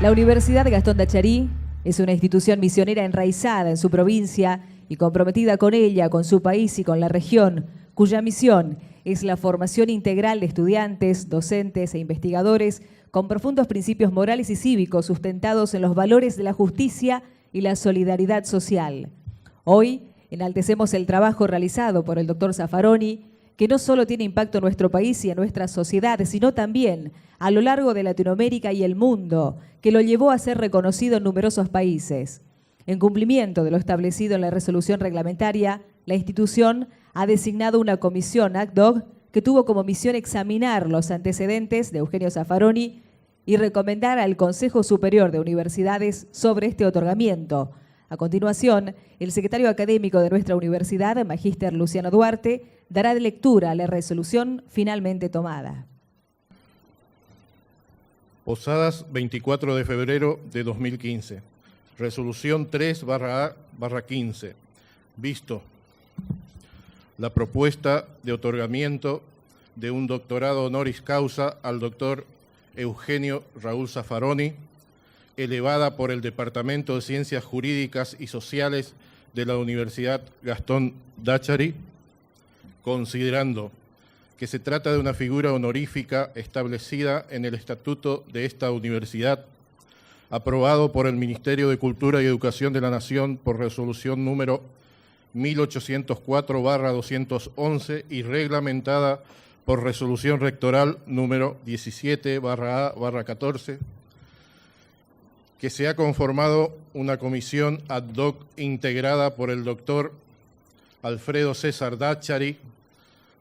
La Universidad Gastón Dacharí es una institución misionera enraizada en su provincia y comprometida con ella, con su país y con la región, cuya misión es la formación integral de estudiantes, docentes e investigadores con profundos principios morales y cívicos sustentados en los valores de la justicia y la solidaridad social. Hoy enaltecemos el trabajo realizado por el doctor Zaffaroni, que no solo tiene impacto en nuestro país y en nuestra sociedad, sino también a lo largo de Latinoamérica y el mundo, que lo llevó a ser reconocido en numerosos países. En cumplimiento de lo establecido en la resolución reglamentaria, la institución ha designado una comisión ad hoc que tuvo como misión examinar los antecedentes de Eugenio Zaffaroni y recomendar al Consejo Superior de Universidades sobre este otorgamiento. A continuación, el secretario académico de nuestra universidad, Magíster Luciano Duarte, dará lectura a la resolución finalmente tomada. Posadas, 24 de febrero de 2015. Resolución 3/A/15. Visto la propuesta de otorgamiento de un doctorado honoris causa al doctor Eugenio Raúl Zaffaroni, elevada por el Departamento de Ciencias Jurídicas y Sociales de la Universidad Gastón Dacharí, considerando que se trata de una figura honorífica establecida en el Estatuto de esta universidad, aprobado por el Ministerio de Cultura y Educación de la Nación por resolución número 1804/211 y reglamentada por resolución rectoral número 17/A/14, que se ha conformado una comisión ad hoc integrada por el doctor Alfredo César Dacharí,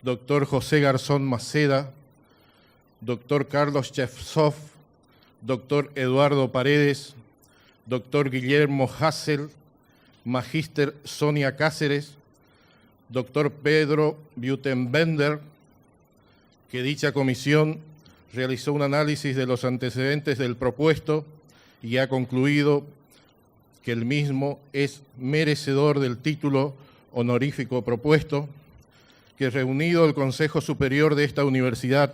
doctor José Garzón Maceda, doctor Carlos Chefsov, doctor Eduardo Paredes, doctor Guillermo Hassel, magíster Sonia Cáceres, doctor Pedro Butenbender, que dicha comisión realizó un análisis de los antecedentes del propuesto y ha concluido que el mismo es merecedor del título honorífico propuesto, que reunido el Consejo Superior de esta universidad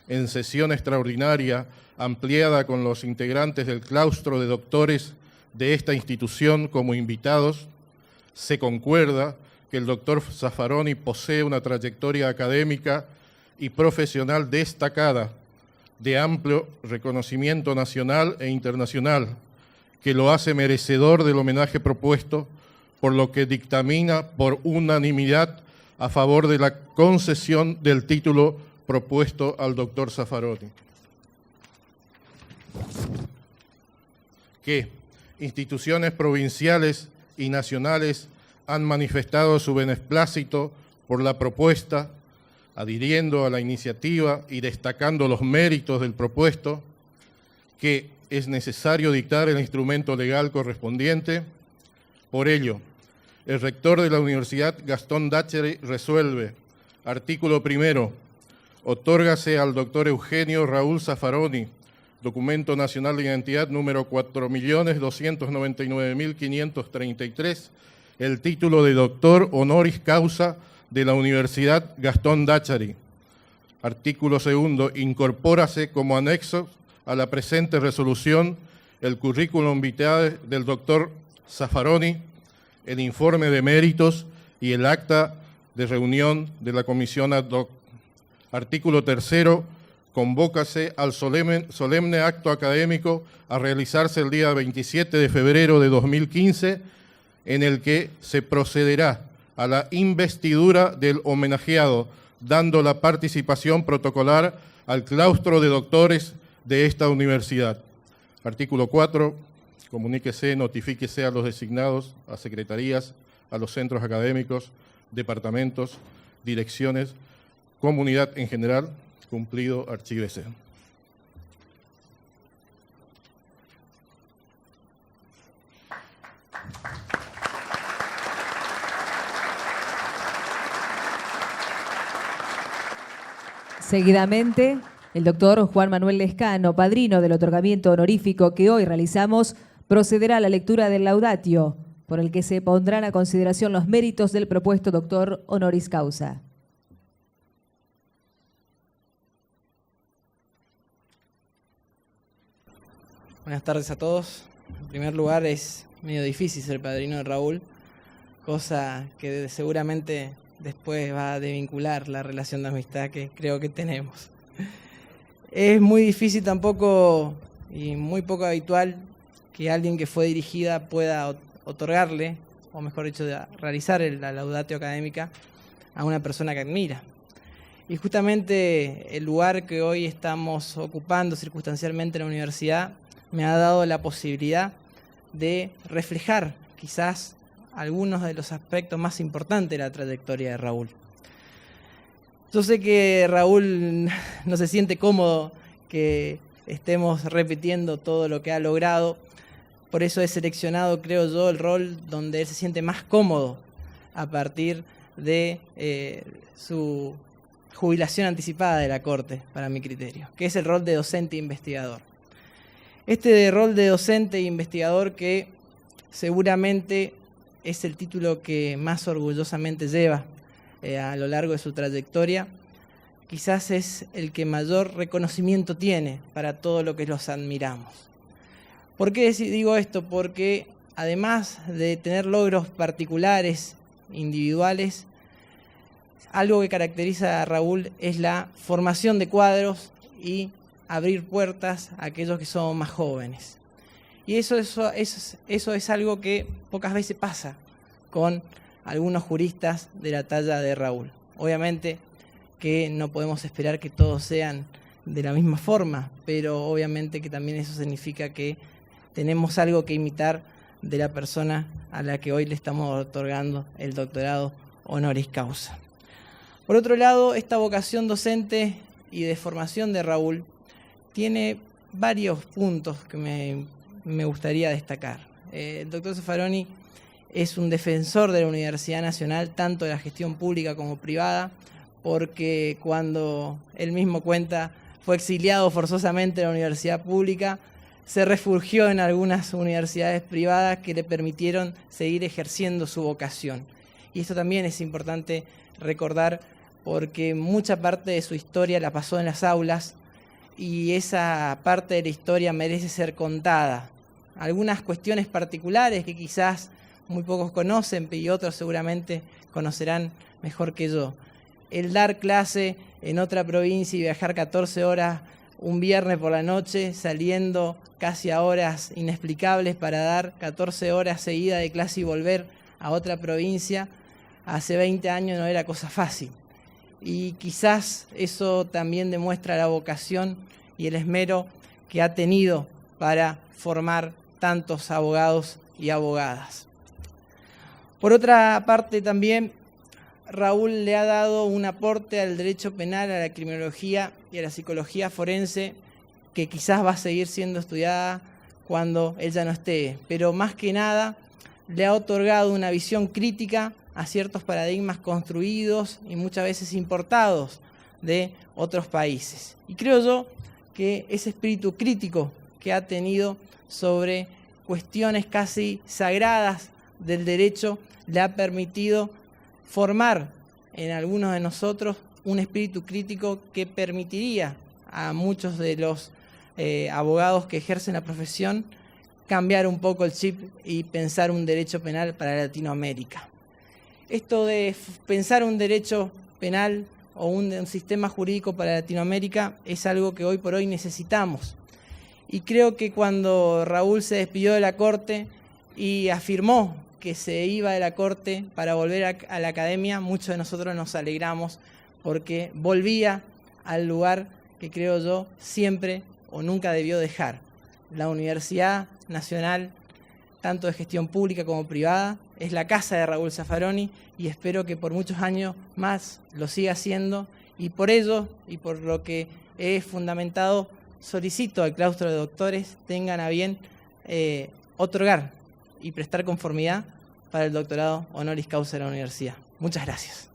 en sesión extraordinaria ampliada con los integrantes del claustro de doctores de esta institución como invitados, se concuerda que el doctor Zaffaroni posee una trayectoria académica y profesional destacada, de amplio reconocimiento nacional e internacional, que lo hace merecedor del homenaje propuesto, por lo que dictamina por unanimidad a favor de la concesión del título propuesto al doctor Zaffaroni. Que instituciones provinciales y nacionales han manifestado su beneplácito por la propuesta, adhiriendo a la iniciativa y destacando los méritos del propuesto, que es necesario dictar el instrumento legal correspondiente. Por ello, el rector de la Universidad Gastón Dacharí resuelve, artículo primero, otórgase al doctor Eugenio Raúl Zaffaroni, documento nacional de identidad número 4.299.533, el título de doctor honoris causa de la Universidad Gastón Dacharí. Artículo segundo, incorpórase como anexo a la presente resolución el currículum vitae del doctor Zaffaroni, el informe de méritos y el acta de reunión de la comisión ad hoc. Artículo tercero, convócase al solemne acto académico a realizarse el día 27 de febrero de 2015, en el que se procederá a la investidura del homenajeado, dando la participación protocolar al claustro de doctores de esta universidad. Artículo 4, comuníquese, notifíquese a los designados, a secretarías, a los centros académicos, departamentos, direcciones, comunidad en general. Cumplido, archívese. Seguidamente, el doctor Juan Manuel Lescano, padrino del otorgamiento honorífico que hoy realizamos, procederá a la lectura del laudatio, por el que se pondrán a consideración los méritos del propuesto doctor honoris causa. Buenas tardes a todos. En primer lugar, es medio difícil ser padrino de Raúl, cosa que seguramente después va a desvincular la relación de amistad que creo que tenemos. Es muy difícil tampoco y muy poco habitual que alguien que fue dirigida pueda otorgarle, o mejor dicho, realizar la laudatio académica a una persona que admira. Y justamente el lugar que hoy estamos ocupando circunstancialmente en la universidad me ha dado la posibilidad de reflejar quizás algunos de los aspectos más importantes de la trayectoria de Raúl. Yo sé que Raúl no se siente cómodo que estemos repitiendo todo lo que ha logrado, por eso he seleccionado, creo yo, el rol donde él se siente más cómodo a partir de su jubilación anticipada de la Corte, para mi criterio, que es el rol de docente e investigador. Este rol de docente e investigador que seguramente es el título que más orgullosamente lleva a lo largo de su trayectoria, quizás es el que mayor reconocimiento tiene para todo lo que los admiramos. ¿Por qué digo esto? Porque además de tener logros particulares, individuales, algo que caracteriza a Raúl es la formación de cuadros y abrir puertas a aquellos que son más jóvenes. Y eso es algo que pocas veces pasa con algunos juristas de la talla de Raúl. Obviamente que no podemos esperar que todos sean de la misma forma, pero obviamente que también eso significa que tenemos algo que imitar de la persona a la que hoy le estamos otorgando el doctorado honoris causa. Por otro lado, esta vocación docente y de formación de Raúl tiene varios puntos que me gustaría destacar. El doctor Zaffaroni es un defensor de la Universidad Nacional, tanto de la gestión pública como privada, porque cuando él mismo cuenta, fue exiliado forzosamente de la universidad pública, se refugió en algunas universidades privadas que le permitieron seguir ejerciendo su vocación. Y esto también es importante recordar porque mucha parte de su historia la pasó en las aulas y esa parte de la historia merece ser contada. Algunas cuestiones particulares que quizás muy pocos conocen y otros seguramente conocerán mejor que yo. El dar clase en otra provincia y viajar 14 horas un viernes por la noche, saliendo casi a horas inexplicables para dar 14 horas seguidas de clase y volver a otra provincia, hace 20 años no era cosa fácil. Y quizás eso también demuestra la vocación y el esmero que ha tenido para formar tantos abogados y abogadas. Por otra parte también, Raúl le ha dado un aporte al derecho penal, a la criminología y a la psicología forense que quizás va a seguir siendo estudiada cuando él ya no esté, pero más que nada le ha otorgado una visión crítica a ciertos paradigmas construidos y muchas veces importados de otros países. Y creo yo que ese espíritu crítico que ha tenido sobre cuestiones casi sagradas del derecho le ha permitido formar en algunos de nosotros un espíritu crítico que permitiría a muchos de los abogados que ejercen la profesión cambiar un poco el chip y pensar un derecho penal para Latinoamérica. Esto de pensar un derecho penal o un sistema jurídico para Latinoamérica es algo que hoy por hoy necesitamos. Y creo que cuando Raúl se despidió de la Corte y afirmó que se iba de la Corte para volver a la academia, muchos de nosotros nos alegramos porque volvía al lugar que creo yo siempre o nunca debió dejar. La Universidad Nacional, tanto de gestión pública como privada, es la casa de Raúl Zaffaroni y espero que por muchos años más lo siga haciendo y por ello y por lo que he fundamentado solicito al claustro de doctores tengan a bien otorgar y prestar conformidad para el doctorado honoris causa de la universidad. Muchas gracias.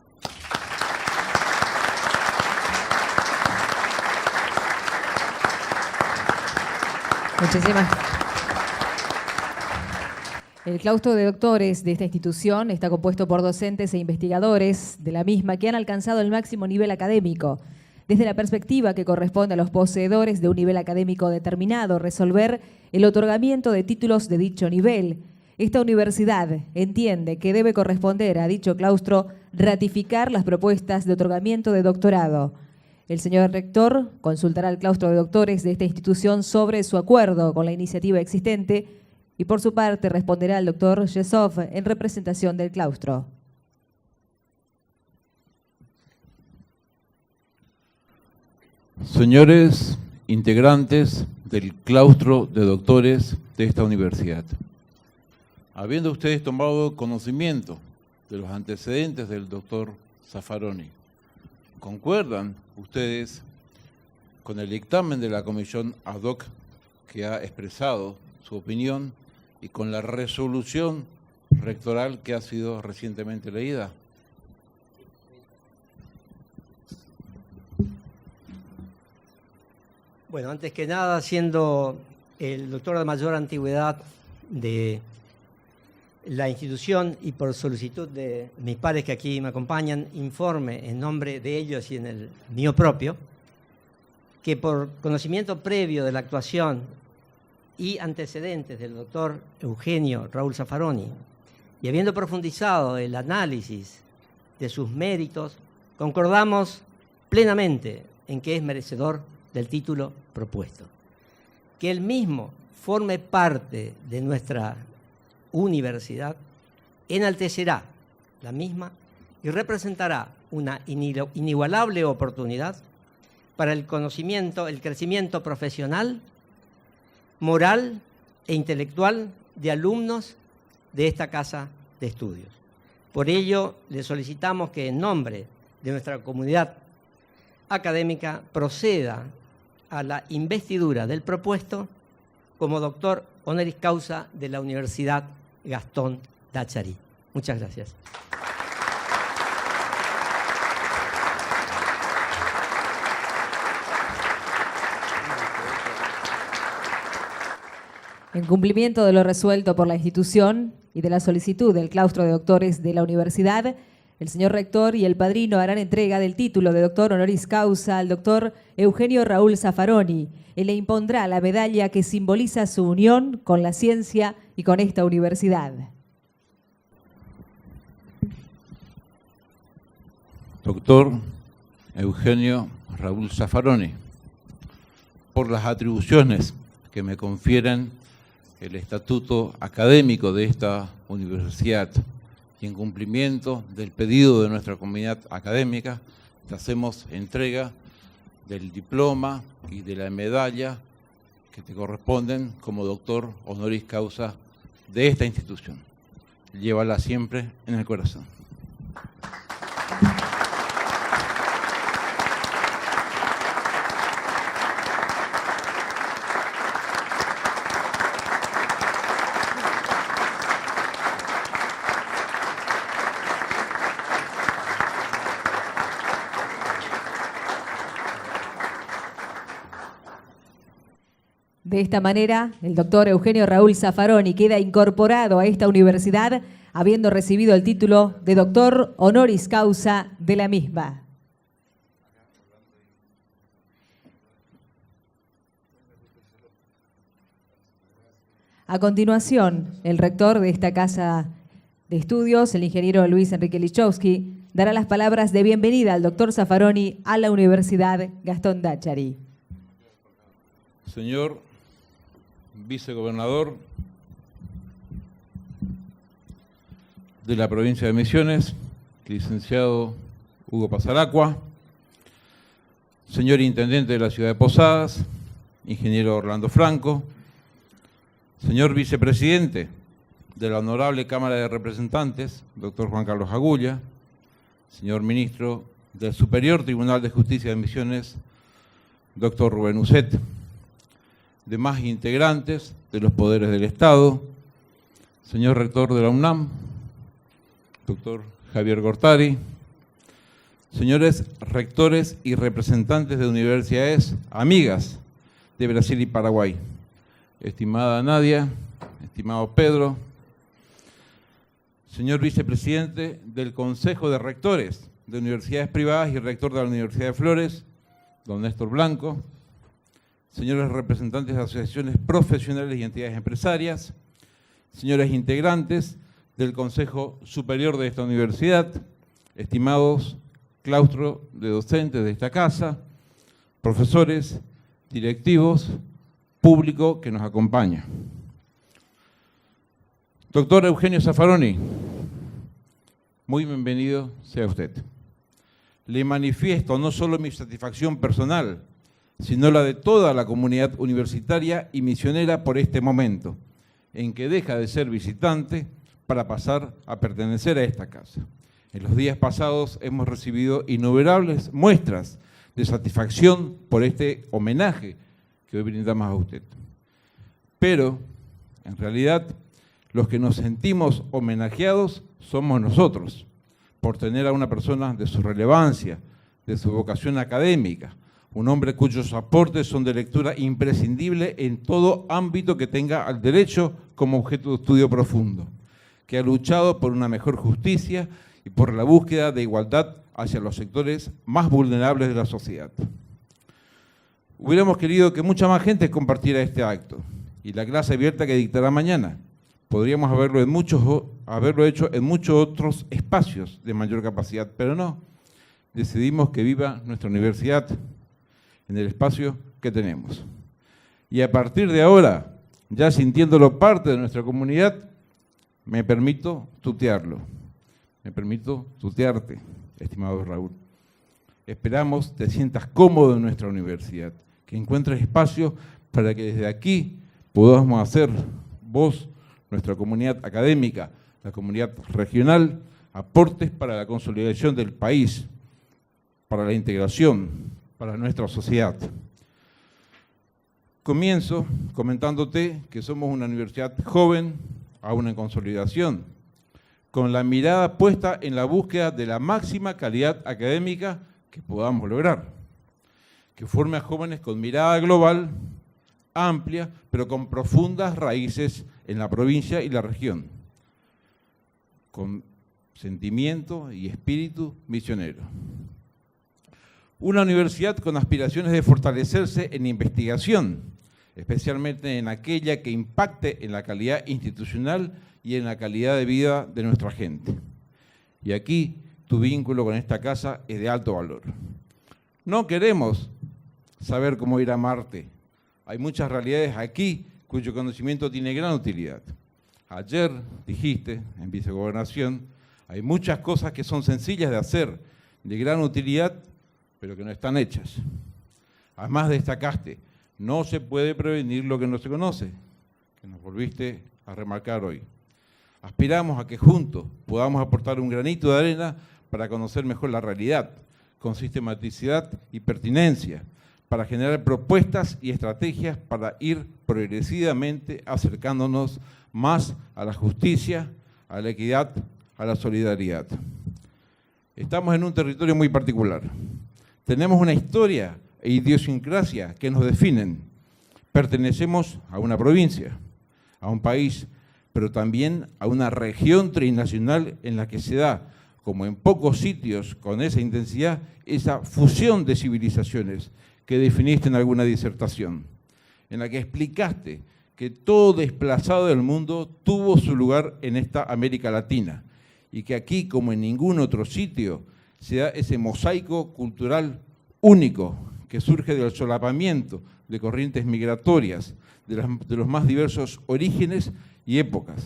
Muchísimas gracias. El claustro de doctores de esta institución está compuesto por docentes e investigadores de la misma que han alcanzado el máximo nivel académico, desde la perspectiva que corresponde a los poseedores de un nivel académico determinado, resolver el otorgamiento de títulos de dicho nivel. Esta universidad entiende que debe corresponder a dicho claustro ratificar las propuestas de otorgamiento de doctorado. El señor rector consultará al claustro de doctores de esta institución sobre su acuerdo con la iniciativa existente y por su parte responderá al doctor Yesov en representación del claustro. Señores integrantes del claustro de doctores de esta universidad, habiendo ustedes tomado conocimiento de los antecedentes del doctor Zaffaroni, ¿concuerdan ustedes con el dictamen de la comisión ad hoc que ha expresado su opinión y con la resolución rectoral que ha sido recientemente leída? Bueno, antes que nada, siendo el doctor de mayor antigüedad de la institución y por solicitud de mis pares que aquí me acompañan, informe en nombre de ellos y en el mío propio, que por conocimiento previo de la actuación y antecedentes del doctor Eugenio Raúl Zaffaroni, y habiendo profundizado el análisis de sus méritos, concordamos plenamente en que es merecedor del título propuesto. Que él mismo forme parte de nuestra universidad enaltecerá la misma y representará una inigualable oportunidad para el conocimiento, el crecimiento profesional, moral e intelectual de alumnos de esta casa de estudios. Por ello, le solicitamos que en nombre de nuestra comunidad académica proceda a la investidura del propuesto como doctor honoris causa de la Universidad Gastón Dachary. Muchas gracias. En cumplimiento de lo resuelto por la institución y de la solicitud del claustro de doctores de la universidad, el señor rector y el padrino harán entrega del título de doctor honoris causa al doctor Eugenio Raúl Zaffaroni. Él le impondrá la medalla que simboliza su unión con la ciencia y con esta universidad. Doctor Eugenio Raúl Zaffaroni, por las atribuciones que me confieren el estatuto académico de esta universidad y en cumplimiento del pedido de nuestra comunidad académica, te hacemos entrega del diploma y de la medalla que te corresponden como doctor honoris causa de esta institución. Llévala siempre en el corazón. De esta manera, el doctor Eugenio Raúl Zaffaroni queda incorporado a esta universidad, habiendo recibido el título de doctor honoris causa de la misma. A continuación, el rector de esta casa de estudios, el ingeniero Luis Enrique Lichowski, dará las palabras de bienvenida al doctor Zaffaroni a la Universidad Gastón Dachary. Señor vicegobernador de la provincia de Misiones, licenciado Hugo Pasaracua, señor intendente de la ciudad de Posadas, ingeniero Orlando Franco, señor vicepresidente de la Honorable Cámara de Representantes, doctor Juan Carlos Agulla, señor ministro del Superior Tribunal de Justicia de Misiones, doctor Rubén Ucet, demás integrantes de los poderes del Estado, señor rector de la UNAM, doctor Javier Gortari, señores rectores y representantes de universidades amigas de Brasil y Paraguay, estimada Nadia, estimado Pedro, señor vicepresidente del Consejo de Rectores de Universidades Privadas y rector de la Universidad de Flores, don Néstor Blanco, señores representantes de asociaciones profesionales y entidades empresarias, señores integrantes del Consejo Superior de esta universidad, estimados claustro de docentes de esta casa, profesores, directivos, público que nos acompaña. Doctor Eugenio Zaffaroni, muy bienvenido sea usted. Le manifiesto no solo mi satisfacción personal, sino la de toda la comunidad universitaria y misionera por este momento, en que deja de ser visitante para pasar a pertenecer a esta casa. En los días pasados hemos recibido innumerables muestras de satisfacción por este homenaje que hoy brindamos a usted. Pero, en realidad, los que nos sentimos homenajeados somos nosotros, por tener a una persona de su relevancia, de su vocación académica, un hombre cuyos aportes son de lectura imprescindible en todo ámbito que tenga al derecho como objeto de estudio profundo, que ha luchado por una mejor justicia y por la búsqueda de igualdad hacia los sectores más vulnerables de la sociedad. Hubiéramos querido que mucha más gente compartiera este acto y la clase abierta que dictará mañana. Podríamos haberlo hecho en muchos otros espacios de mayor capacidad, pero no. Decidimos que viva nuestra universidad en el espacio que tenemos. Y a partir de ahora, ya sintiéndolo parte de nuestra comunidad, me permito tutearlo. Me permito tutearte, estimado Raúl. Esperamos te sientas cómodo en nuestra universidad, que encuentres espacio para que desde aquí podamos hacer vos, nuestra comunidad académica, la comunidad regional, aportes para la consolidación del país, para la integración, para nuestra sociedad. Comienzo comentándote que somos una universidad joven, aún en consolidación, con la mirada puesta en la búsqueda de la máxima calidad académica que podamos lograr, que forme a jóvenes con mirada global, amplia, pero con profundas raíces en la provincia y la región, con sentimiento y espíritu misionero. Una universidad con aspiraciones de fortalecerse en investigación, especialmente en aquella que impacte en la calidad institucional y en la calidad de vida de nuestra gente. Y aquí tu vínculo con esta casa es de alto valor. No queremos saber cómo ir a Marte. Hay muchas realidades aquí cuyo conocimiento tiene gran utilidad. Ayer dijiste, en vicegobernación, hay muchas cosas que son sencillas de hacer, de gran utilidad, pero que no están hechas. Además destacaste, no se puede prevenir lo que no se conoce, que nos volviste a remarcar hoy. Aspiramos a que juntos podamos aportar un granito de arena para conocer mejor la realidad, con sistematicidad y pertinencia, para generar propuestas y estrategias para ir progresivamente acercándonos más a la justicia, a la equidad, a la solidaridad. Estamos en un territorio muy particular. Tenemos una historia e idiosincrasia que nos definen. Pertenecemos a una provincia, a un país, pero también a una región trinacional en la que se da, como en pocos sitios con esa intensidad, esa fusión de civilizaciones que definiste en alguna disertación, en la que explicaste que todo desplazado del mundo tuvo su lugar en esta América Latina y que aquí, como en ningún otro sitio, se da ese mosaico cultural único que surge del solapamiento de corrientes migratorias de los más diversos orígenes y épocas,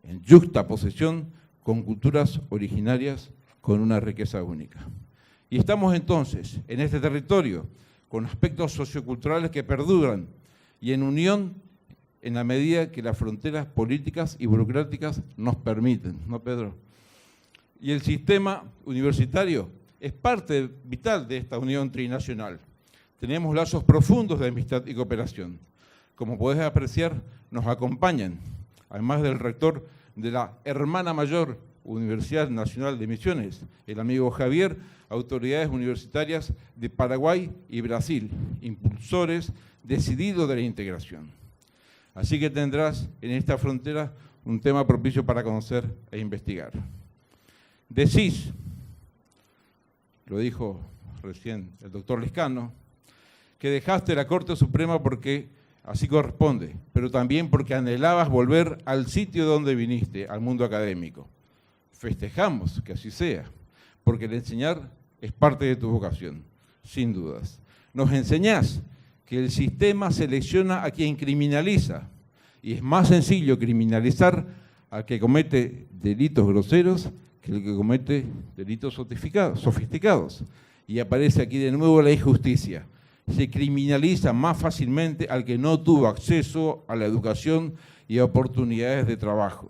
en yuxtaposición con culturas originarias con una riqueza única. Y estamos entonces en este territorio con aspectos socioculturales que perduran y en unión en la medida que las fronteras políticas y burocráticas nos permiten, ¿no, Pedro? Y el sistema universitario es parte vital de esta unión trinacional. Tenemos lazos profundos de amistad y cooperación. Como podés apreciar, nos acompañan, además del rector de la hermana mayor Universidad Nacional de Misiones, el amigo Javier, autoridades universitarias de Paraguay y Brasil, impulsores decididos de la integración. Así que tendrás en esta frontera un tema propicio para conocer e investigar. Decís, lo dijo recién el doctor Lescano, que dejaste la Corte Suprema porque así corresponde, pero también porque anhelabas volver al sitio donde viniste, al mundo académico. Festejamos que así sea, porque el enseñar es parte de tu vocación, sin dudas. Nos enseñás que el sistema selecciona a quien criminaliza, y es más sencillo criminalizar al que comete delitos groseros que el que comete delitos sofisticados. Y aparece aquí de nuevo la injusticia. Se criminaliza más fácilmente al que no tuvo acceso a la educación y a oportunidades de trabajo.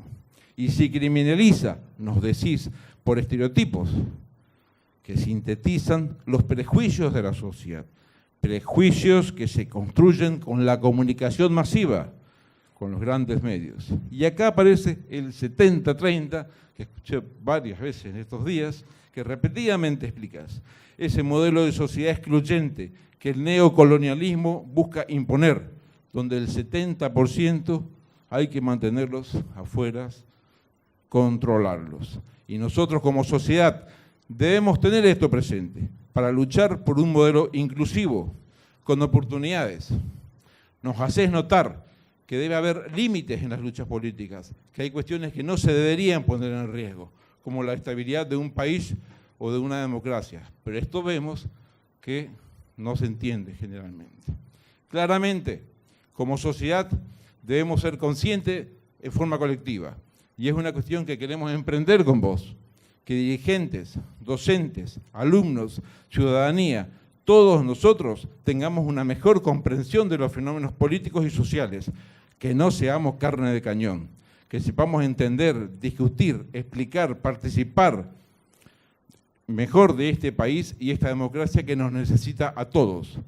Y si criminaliza, nos decís, por estereotipos que sintetizan los prejuicios de la sociedad, prejuicios que se construyen con la comunicación masiva, con los grandes medios. Y acá aparece el 70-30, que escuché varias veces en estos días, que repetidamente explicas. Ese modelo de sociedad excluyente que el neocolonialismo busca imponer, donde el 70% hay que mantenerlos afuera, controlarlos. Y nosotros como sociedad debemos tener esto presente para luchar por un modelo inclusivo, con oportunidades. Nos hacés notar que debe haber límites en las luchas políticas, que hay cuestiones que no se deberían poner en riesgo, como la estabilidad de un país o de una democracia. Pero esto vemos que no se entiende generalmente. Claramente, como sociedad, debemos ser conscientes en forma colectiva, y es una cuestión que queremos emprender con vos, que dirigentes, docentes, alumnos, ciudadanía, todos nosotros tengamos una mejor comprensión de los fenómenos políticos y sociales, que no seamos carne de cañón, que sepamos entender, discutir, explicar, participar mejor de este país y esta democracia que nos necesita a todos,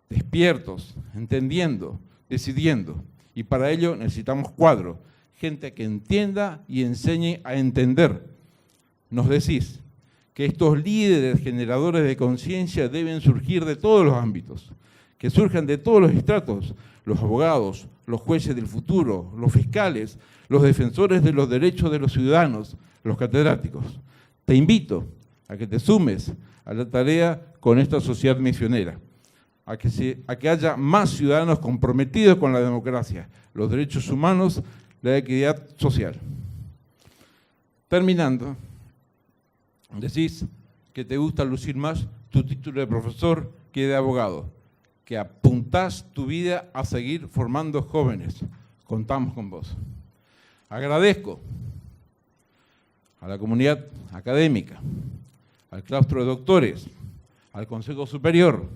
despiertos, entendiendo, decidiendo. Y para ello necesitamos cuadros, gente que entienda y enseñe a entender. Nos decís que estos líderes generadores de conciencia deben surgir de todos los ámbitos, que surjan de todos los estratos, los abogados, los jueces del futuro, los fiscales, los defensores de los derechos de los ciudadanos, los catedráticos. Te invito a que te sumes a la tarea con esta sociedad misionera, a que haya más ciudadanos comprometidos con la democracia, los derechos humanos, la equidad social. Terminando, decís que te gusta lucir más tu título de profesor que de abogado, que apuntás tu vida a seguir formando jóvenes. Contamos con vos. Agradezco a la comunidad académica, al claustro de doctores, al Consejo Superior,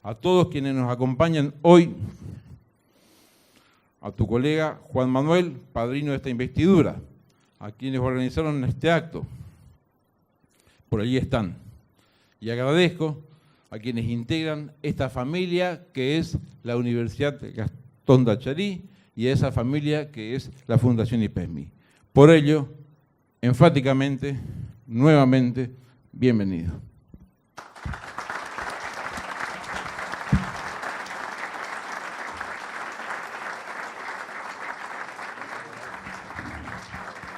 a todos quienes nos acompañan hoy, a tu colega Juan Manuel, padrino de esta investidura, a quienes organizaron este acto, por allí están. Y agradezco a quienes integran esta familia que es la Universidad Gastón Dacharí y a esa familia que es la Fundación IPESMI. Por ello, enfáticamente, nuevamente, bienvenido.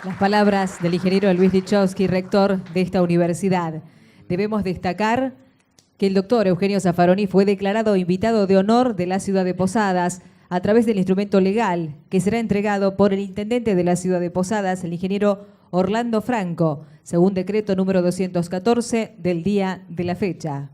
Las palabras del ingeniero Luis Dichowski, rector de esta universidad. Debemos destacar que el doctor Eugenio Zaffaroni fue declarado invitado de honor de la ciudad de Posadas a través del instrumento legal que será entregado por el intendente de la ciudad de Posadas, el ingeniero Orlando Franco, según decreto número 214 del día de la fecha.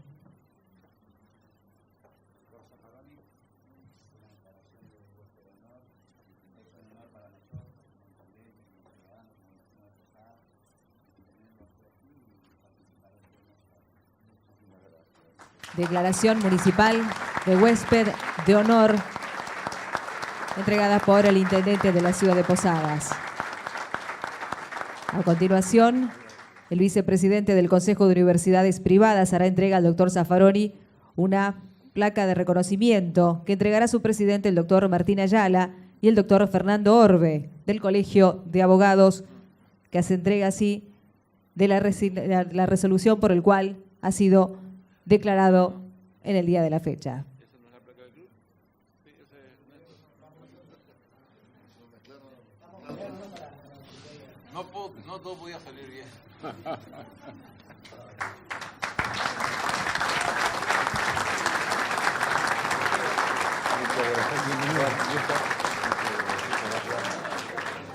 Declaración municipal de huésped de honor entregada por el intendente de la ciudad de Posadas. A continuación, el vicepresidente del Consejo de Universidades Privadas hará entrega al doctor Zaffaroni una placa de reconocimiento que entregará su presidente, el doctor Martín Ayala, y el doctor Fernando Orbe, del Colegio de Abogados, que hace entrega así de la resolución por el cual ha sido declarado en el día de la fecha. No todo podía salir bien.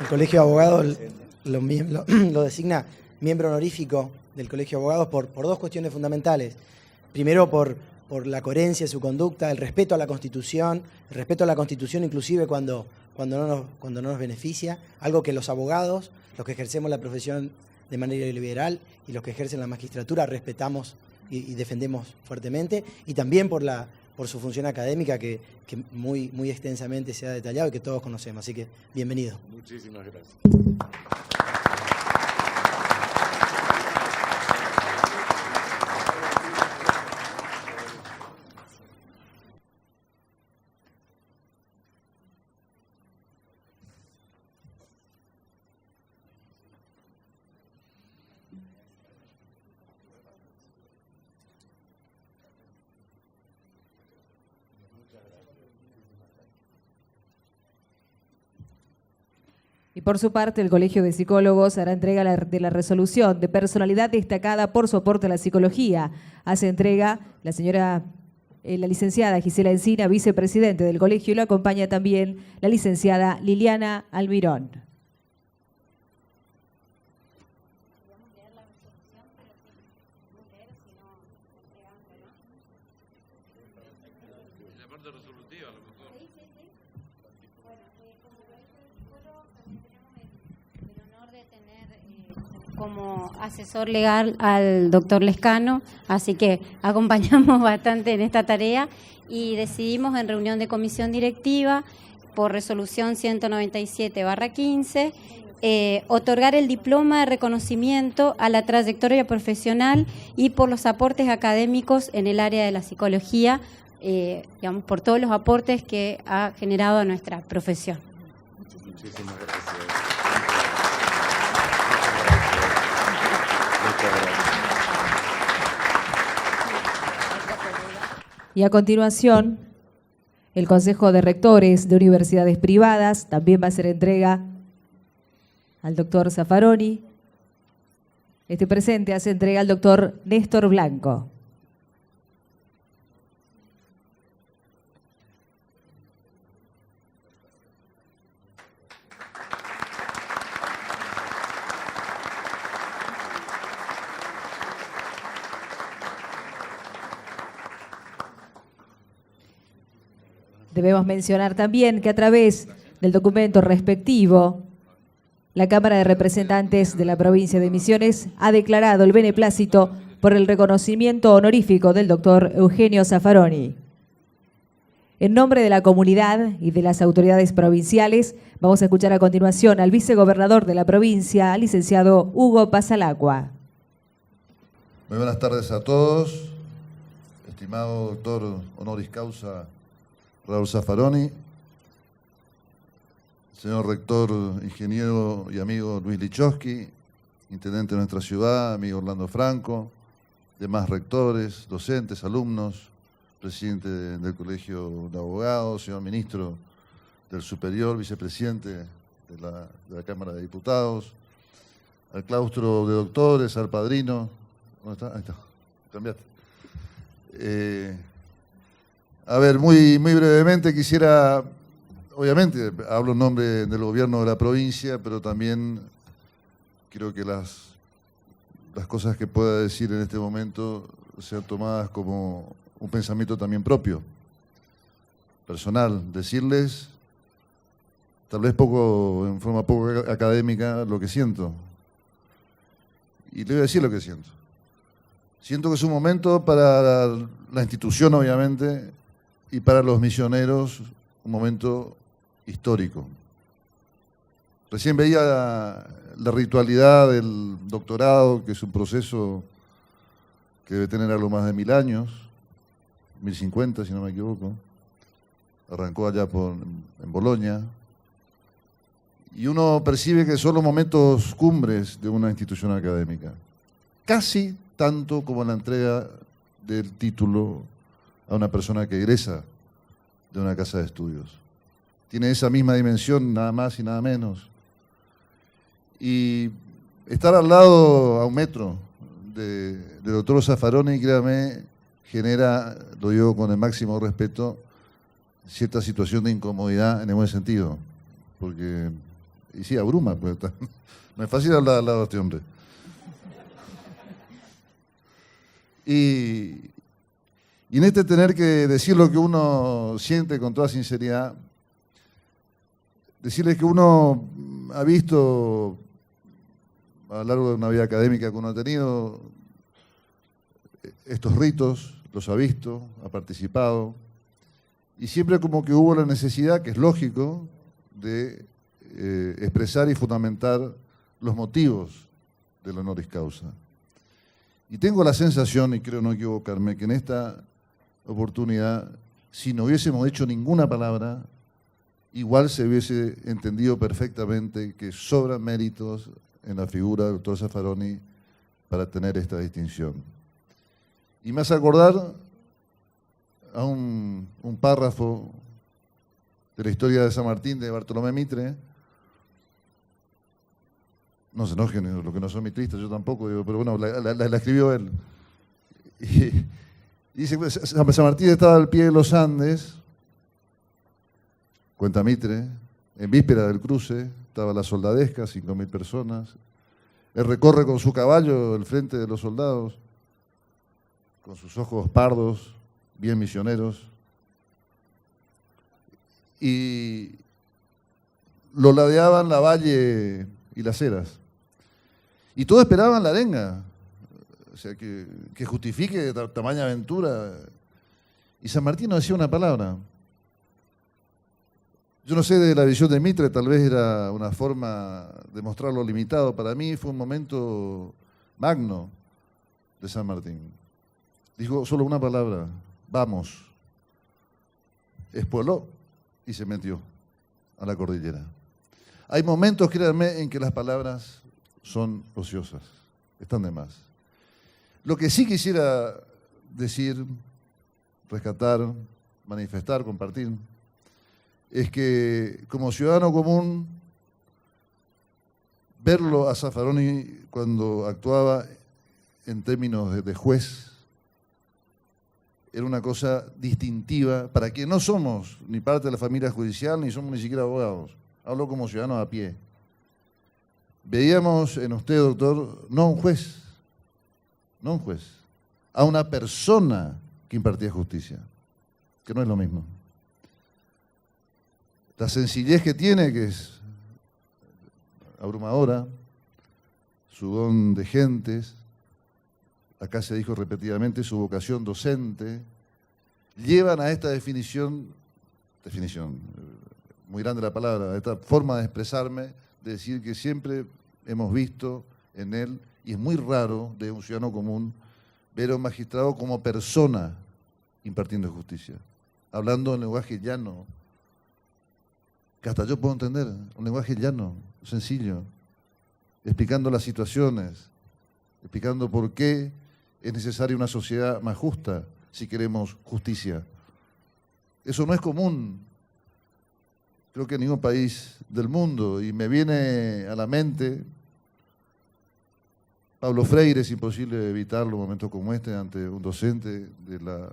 El Colegio de Abogados lo designa miembro honorífico del Colegio de Abogados por dos cuestiones fundamentales. Primero, por la coherencia de su conducta, el respeto a la Constitución, inclusive cuando no nos beneficia, algo que los abogados, los que ejercemos la profesión de manera liberal y los que ejercen la magistratura respetamos y defendemos fuertemente, y también por su función académica que muy extensamente se ha detallado y que todos conocemos. Así que, bienvenido. Muchísimas gracias. Y por su parte, el Colegio de Psicólogos hará entrega de la resolución de personalidad destacada por su aporte a la psicología. Hace entrega la licenciada Gisela Encina, vicepresidente del colegio, y lo acompaña también la licenciada Liliana Almirón. Como asesor legal al doctor Lescano, así que acompañamos bastante en esta tarea y decidimos en reunión de comisión directiva por resolución 197/15 otorgar el diploma de reconocimiento a la trayectoria profesional y por los aportes académicos en el área de la psicología, digamos, por todos los aportes que ha generado a nuestra profesión. Muchísimas gracias. Y a continuación, el Consejo de Rectores de Universidades Privadas también va a hacer entrega al doctor Zaffaroni. Este presente hace entrega al doctor Néstor Blanco. Debemos mencionar también que a través del documento respectivo, la Cámara de Representantes de la provincia de Misiones ha declarado el beneplácito por el reconocimiento honorífico del doctor Eugenio Zaffaroni. En nombre de la comunidad y de las autoridades provinciales, vamos a escuchar a continuación al vicegobernador de la provincia, al licenciado Hugo Pasalacqua. Muy buenas tardes a todos, estimado doctor honoris causa Raúl Zaffaroni, señor rector, ingeniero y amigo Luis Lichowski, intendente de nuestra ciudad, amigo Orlando Franco, demás rectores, docentes, alumnos, presidente del Colegio de Abogados, señor ministro del Superior, vicepresidente de la Cámara de Diputados, al claustro de doctores, al padrino. ¿Dónde está? Ahí está, cambiaste. A ver, muy brevemente quisiera, obviamente hablo en nombre del gobierno de la provincia, pero también creo que las cosas que pueda decir en este momento sean tomadas como un pensamiento también propio, personal. Decirles, tal vez en forma poco académica, lo que siento. Y le voy a decir lo que siento. Siento que es un momento para la institución, obviamente, y para los misioneros, un momento histórico. Recién veía la ritualidad del doctorado, que es un proceso que debe tener algo más de 1000 años, 1050 si no me equivoco. Arrancó allá en Bolonia. Y uno percibe que son los momentos cumbres de una institución académica. Casi tanto como la entrega del título a una persona que egresa de una casa de estudios. Tiene esa misma dimensión, nada más y nada menos. Y estar al lado, a un metro, del doctor Zaffaroni, créame, genera, lo digo con el máximo respeto, cierta situación de incomodidad en el buen sentido, porque, y sí, abruma, pues, no es fácil hablar al lado de este hombre. Y en este tener que decir lo que uno siente con toda sinceridad, decirles que uno ha visto a lo largo de una vida académica que uno ha tenido estos ritos, los ha visto, ha participado, y siempre como que hubo la necesidad, que es lógico, de expresar y fundamentar los motivos del honoris causa. Y tengo la sensación, y creo no equivocarme, que en esta oportunidad, si no hubiésemos dicho ninguna palabra, igual se hubiese entendido perfectamente que sobran méritos en la figura del doctor Zaffaroni para tener esta distinción. Y me hace acordar a un párrafo de la historia de San Martín de Bartolomé Mitre. No se enojen los que no son mitristas, yo tampoco, digo, pero bueno, la escribió él. Y dice, pues, San Martín estaba al pie de los Andes, cuenta Mitre, en víspera del cruce, estaba la soldadesca, 5.000 personas. Él recorre con su caballo el frente de los soldados, con sus ojos pardos, bien misioneros, y lo ladeaban la valle y las eras. Y todos esperaban la arenga, o sea, que justifique tamaña aventura. Y San Martín no decía una palabra. Yo no sé, de la visión de Mitre, tal vez era una forma de mostrar lo limitado. Para mí fue un momento magno de San Martín. Dijo solo una palabra: vamos. Espueló y se metió a la cordillera. Hay momentos, créanme, en que las palabras son ociosas, están de más. Lo que sí quisiera decir, rescatar, manifestar, compartir, es que como ciudadano común, verlo a Zaffaroni cuando actuaba en términos de juez era una cosa distintiva para quienes no somos ni parte de la familia judicial ni somos ni siquiera abogados. Hablo como ciudadanos a pie. Veíamos en usted, doctor, no un juez, a una persona que impartía justicia, que no es lo mismo. La sencillez que tiene, que es abrumadora, su don de gentes, acá se dijo repetidamente, su vocación docente, llevan a esta definición, muy grande la palabra, a esta forma de expresarme, de decir que siempre hemos visto en él, y es muy raro de un ciudadano común, ver a un magistrado como persona impartiendo justicia, hablando en lenguaje llano, que hasta yo puedo entender, un lenguaje llano, sencillo, explicando las situaciones, explicando por qué es necesaria una sociedad más justa si queremos justicia. Eso no es común, creo que en ningún país del mundo, y me viene a la mente Pablo Freire, es imposible evitarlo en un momento como este ante un docente de la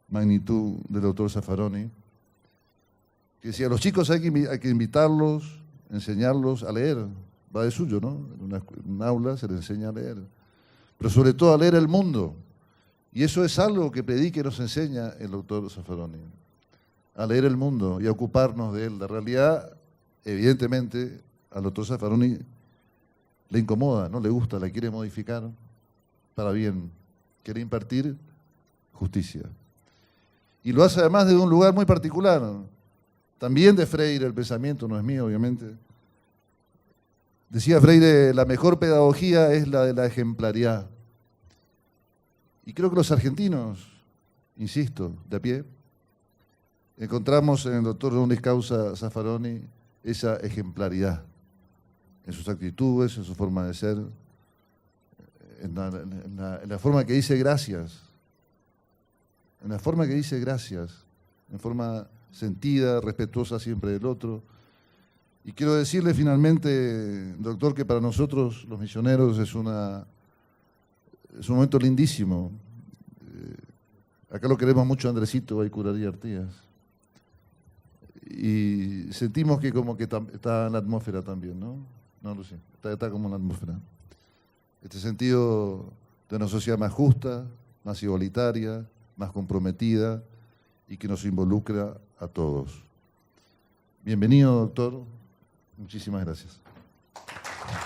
magnitud del doctor Zaffaroni, que decía, a los chicos hay que invitarlos, enseñarlos a leer, va de suyo, ¿no? En un aula se les enseña a leer, pero sobre todo a leer el mundo, y eso es algo que predica y nos enseña el doctor Zaffaroni, a leer el mundo y a ocuparnos de él. La realidad, evidentemente, al doctor Zaffaroni le incomoda, no le gusta, la quiere modificar para bien, quiere impartir justicia. Y lo hace además de un lugar muy particular, también de Freire, el pensamiento no es mío, obviamente. Decía Freire, la mejor pedagogía es la de la ejemplaridad. Y creo que los argentinos, insisto, de a pie, encontramos en el doctor honoris causa Zaffaroni esa ejemplaridad, en sus actitudes, en su forma de ser, en la forma que dice gracias, en forma sentida, respetuosa siempre del otro. Y quiero decirle finalmente, doctor, que para nosotros los misioneros es un momento lindísimo. Acá lo queremos mucho, Andresito Baycuraría Artigas. y sentimos que como que está en la atmósfera también, ¿no? No lo sé, está como en la atmósfera. Este sentido de una sociedad más justa, más igualitaria, más comprometida y que nos involucra a todos. Bienvenido, doctor. Muchísimas gracias.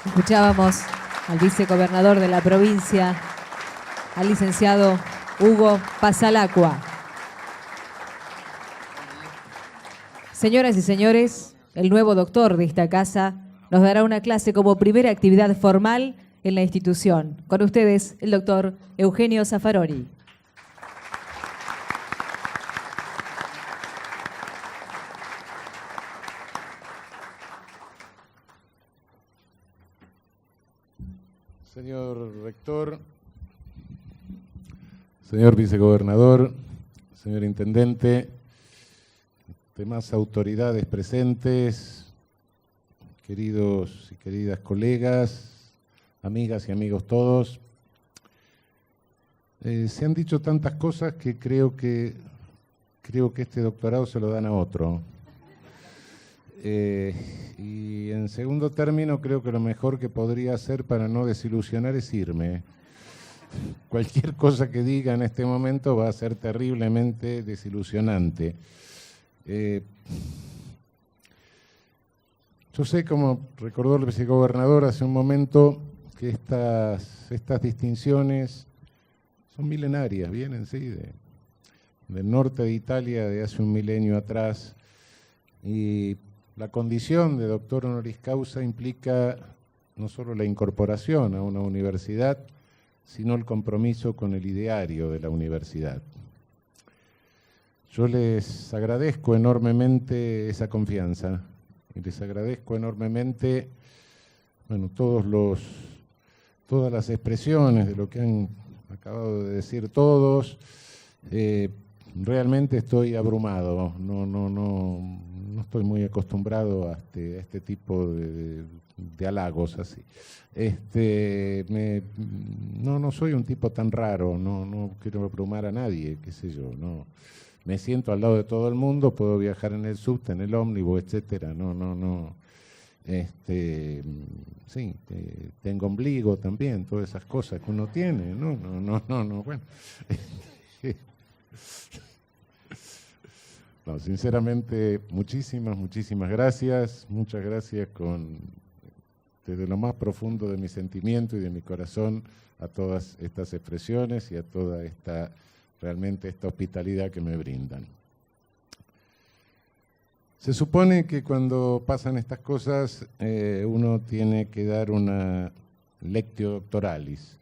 Escuchábamos al vicegobernador de la provincia, al licenciado Hugo Pasalacqua. Señoras y señores, el nuevo doctor de esta casa nos dará una clase como primera actividad formal en la institución. Con ustedes, el doctor Eugenio Zaffaroni. Señor rector, señor vicegobernador, señor intendente, demás autoridades presentes, queridos y queridas colegas, amigas y amigos todos. Se han dicho tantas cosas que creo que este doctorado se lo dan a otro. Y en segundo término, creo que lo mejor que podría hacer para no desilusionar es irme. Cualquier cosa que diga en este momento va a ser terriblemente desilusionante. Yo sé, como recordó el vicegobernador hace un momento, que estas distinciones son milenarias, vienen, sí, del norte de Italia de hace un milenio atrás, y la condición de doctor honoris causa implica no solo la incorporación a una universidad, sino el compromiso con el ideario de la universidad. Yo les agradezco enormemente esa confianza y les agradezco enormemente, bueno, todas las expresiones de lo que han acabado de decir todos. Realmente estoy abrumado, no estoy muy acostumbrado a este tipo de halagos así. No soy un tipo tan raro, no quiero abrumar a nadie, qué sé yo, no. Me siento al lado de todo el mundo, puedo viajar en el subte, en el ómnibus, etcétera. Sí, tengo ombligo también, todas esas cosas que uno tiene, bueno. No, sinceramente, muchísimas gracias. Muchas gracias desde lo más profundo de mi sentimiento y de mi corazón a todas estas expresiones y a toda realmente esta hospitalidad que me brindan. Se supone que cuando pasan estas cosas uno tiene que dar una lectio doctoralis.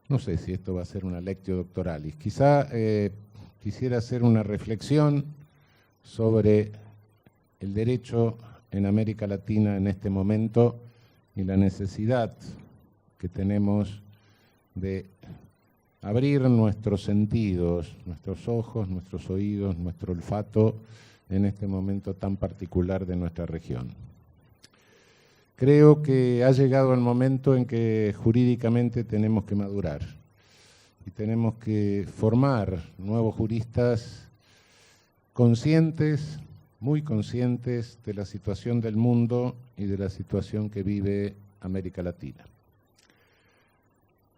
No sé si esto va a ser una lectio doctoralis. Quizá quisiera hacer una reflexión sobre el derecho en América Latina en este momento y la necesidad que tenemos de abrir nuestros sentidos, nuestros ojos, nuestros oídos, nuestro olfato en este momento tan particular de nuestra región. Creo que ha llegado el momento en que jurídicamente tenemos que madurar y tenemos que formar nuevos juristas conscientes, muy conscientes de la situación del mundo y de la situación que vive América Latina.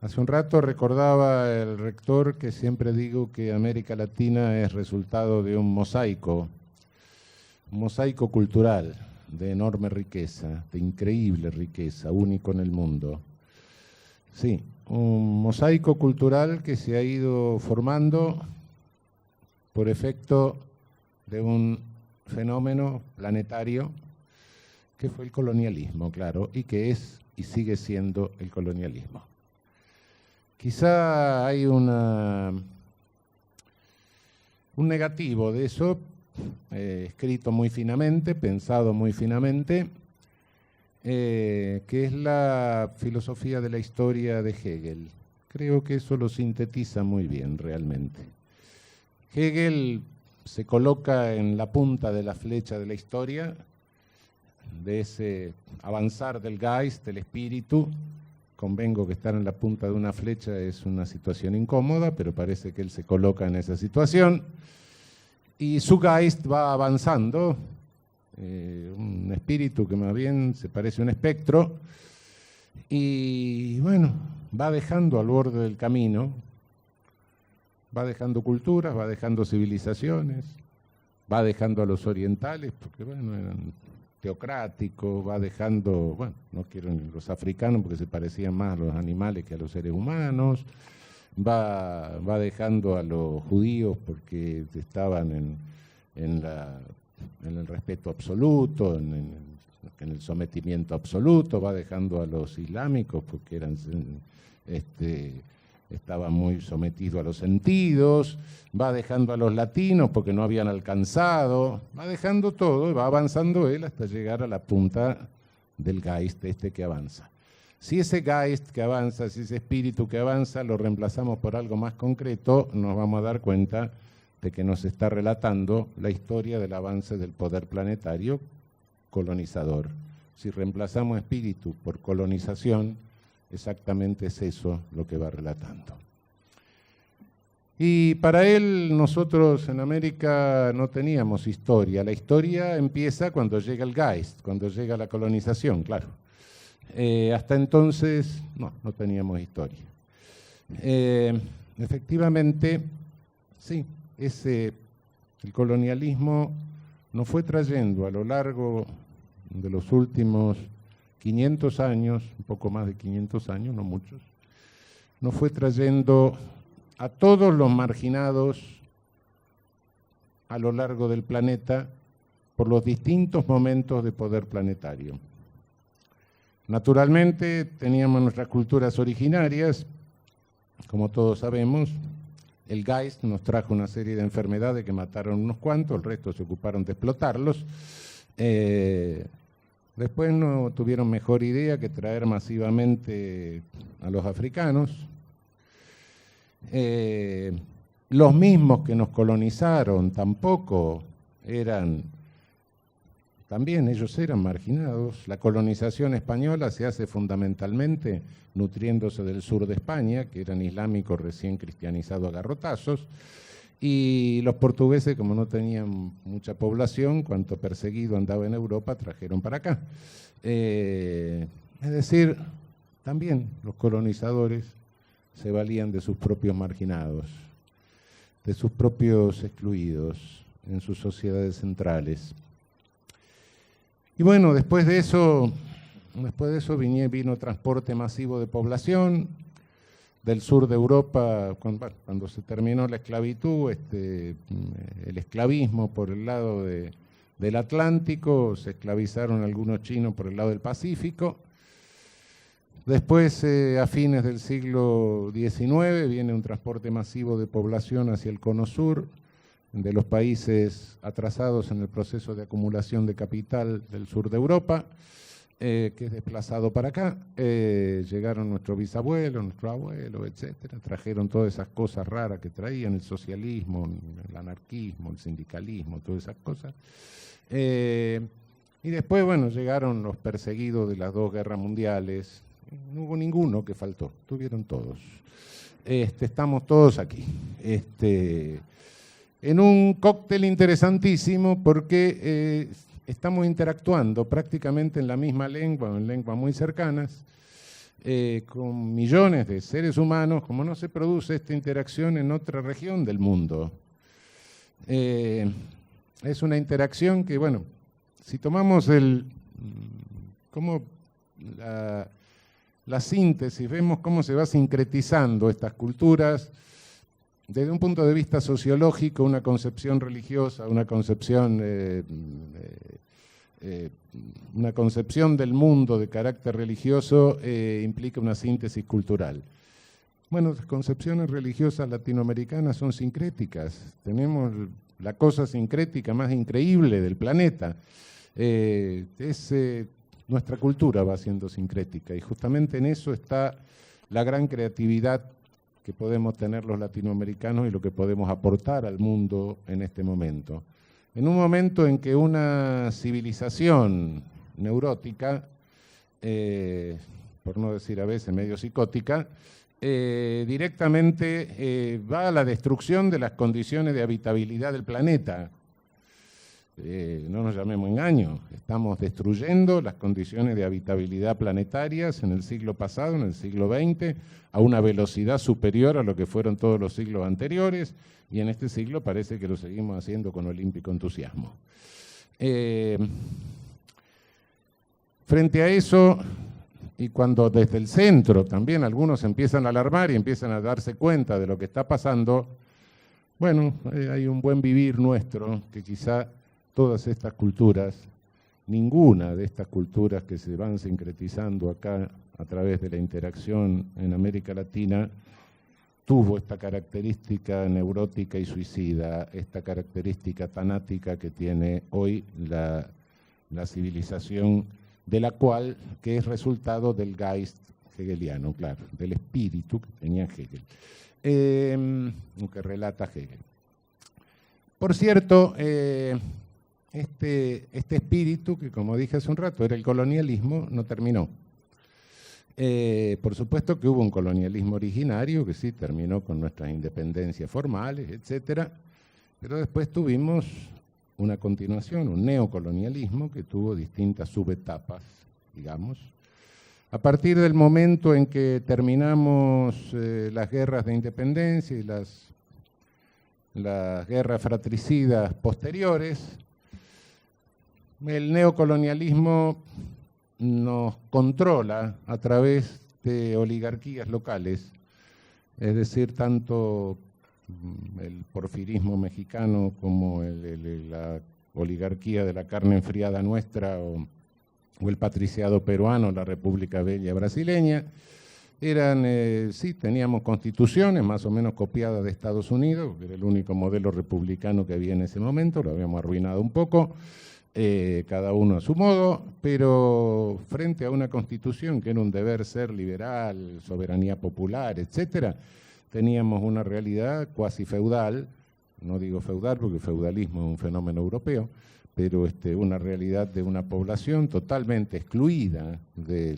Hace un rato recordaba el rector que siempre digo que América Latina es resultado de un mosaico cultural de enorme riqueza, de increíble riqueza, único en el mundo. Sí, un mosaico cultural que se ha ido formando por efecto de un fenómeno planetario que fue el colonialismo, claro, y que es y sigue siendo el colonialismo. Quizá hay un negativo de eso, escrito muy finamente, pensado muy finamente, que es la filosofía de la historia de Hegel. Creo que eso lo sintetiza muy bien realmente. Hegel se coloca en la punta de la flecha de la historia, de ese avanzar del Geist, del espíritu, convengo que estar en la punta de una flecha es una situación incómoda, pero parece que él se coloca en esa situación. Y su Geist va avanzando, un espíritu que más bien se parece a un espectro, y bueno, va dejando al borde del camino, va dejando culturas, va dejando civilizaciones, va dejando a los orientales, porque bueno, eran teocráticos, va dejando, bueno, no quiero ni los africanos porque se parecían más a los animales que a los seres humanos, va dejando a los judíos porque estaban en el respeto absoluto, en el sometimiento absoluto, va dejando a los islámicos porque estaban muy sometidos a los sentidos, va dejando a los latinos porque no habían alcanzado, va dejando todo y va avanzando él hasta llegar a la punta del Geist que avanza. Si ese Geist que avanza, si ese espíritu que avanza lo reemplazamos por algo más concreto, nos vamos a dar cuenta de que nos está relatando la historia del avance del poder planetario colonizador. Si reemplazamos espíritu por colonización, exactamente es eso lo que va relatando. Y para él, nosotros en América no teníamos historia. La historia empieza cuando llega el Geist, cuando llega la colonización, claro. Hasta entonces, no teníamos historia. Efectivamente, sí, el colonialismo nos fue trayendo a lo largo de los últimos 500 años, un poco más de 500 años, no muchos, nos fue trayendo a todos los marginados a lo largo del planeta por los distintos momentos de poder planetario. Naturalmente teníamos nuestras culturas originarias, como todos sabemos. El Geist nos trajo una serie de enfermedades que mataron unos cuantos, el resto se ocuparon de explotarlos. Después no tuvieron mejor idea que traer masivamente a los africanos. Los mismos que nos colonizaron tampoco también ellos eran marginados. La colonización española se hace fundamentalmente nutriéndose del sur de España, que eran islámicos recién cristianizados a garrotazos, y los portugueses, como no tenían mucha población, cuanto perseguido andaba en Europa, trajeron para acá. Es decir, también los colonizadores se valían de sus propios marginados, de sus propios excluidos en sus sociedades centrales. Y bueno, después de eso vino transporte masivo de población del sur de Europa, cuando se terminó la esclavitud, el esclavismo por el lado del Atlántico, se esclavizaron algunos chinos por el lado del Pacífico. Después, a fines del siglo XIX, viene un transporte masivo de población hacia el cono sur, de los países atrasados en el proceso de acumulación de capital del sur de Europa, que es desplazado para acá. Llegaron nuestros bisabuelos, nuestros abuelos, etcétera, trajeron todas esas cosas raras que traían, el socialismo, el anarquismo, el sindicalismo, todas esas cosas. Y después, bueno, llegaron los perseguidos de las dos guerras mundiales. No hubo ninguno que faltó, tuvieron todos. Estamos todos aquí. En un cóctel interesantísimo porque estamos interactuando prácticamente en la misma lengua, o en lenguas muy cercanas, con millones de seres humanos, como no se produce esta interacción en otra región del mundo. Es una interacción que, bueno, si tomamos la síntesis, vemos cómo se va sincretizando estas culturas, desde un punto de vista sociológico, una concepción religiosa, una concepción del mundo de carácter religioso implica una síntesis cultural. Bueno, las concepciones religiosas latinoamericanas son sincréticas. Tenemos la cosa sincrética más increíble del planeta. Nuestra cultura va siendo sincrética y justamente en eso está la gran creatividad que podemos tener los latinoamericanos y lo que podemos aportar al mundo en este momento. En un momento en que una civilización neurótica por no decir a veces medio psicótica, directamente va a la destrucción de las condiciones de habitabilidad del planeta. No nos llamemos engaño, estamos destruyendo las condiciones de habitabilidad planetarias en el siglo pasado, en el siglo XX, a una velocidad superior a lo que fueron todos los siglos anteriores, y en este siglo parece que lo seguimos haciendo con olímpico entusiasmo. Frente a eso, y cuando desde el centro también algunos empiezan a alarmar y empiezan a darse cuenta de lo que está pasando, bueno, hay un buen vivir nuestro que quizá todas estas culturas, ninguna de estas culturas que se van sincretizando acá a través de la interacción en América Latina, tuvo esta característica neurótica y suicida, esta característica tanática que tiene hoy la civilización, de la cual, que es resultado del Geist hegeliano, claro, del espíritu que tenía Hegel, que relata Hegel. Por cierto, este espíritu, que como dije hace un rato, era el colonialismo, no terminó. Por supuesto que hubo un colonialismo originario, que sí terminó con nuestras independencias formales, etcétera, pero después tuvimos una continuación, un neocolonialismo que tuvo distintas subetapas, digamos. A partir del momento en que terminamos las guerras de independencia y las guerras fratricidas posteriores, el neocolonialismo nos controla a través de oligarquías locales, es decir, tanto el porfirismo mexicano como la oligarquía de la carne enfriada nuestra o el patriciado peruano, la República Bella brasileña, sí, teníamos constituciones más o menos copiadas de Estados Unidos, que era el único modelo republicano que había en ese momento, lo habíamos arruinado un poco, cada uno a su modo, pero frente a una constitución que era un deber ser liberal, soberanía popular, etcétera, teníamos una realidad cuasi feudal, no digo feudal porque el feudalismo es un fenómeno europeo, pero una realidad de una población totalmente excluida de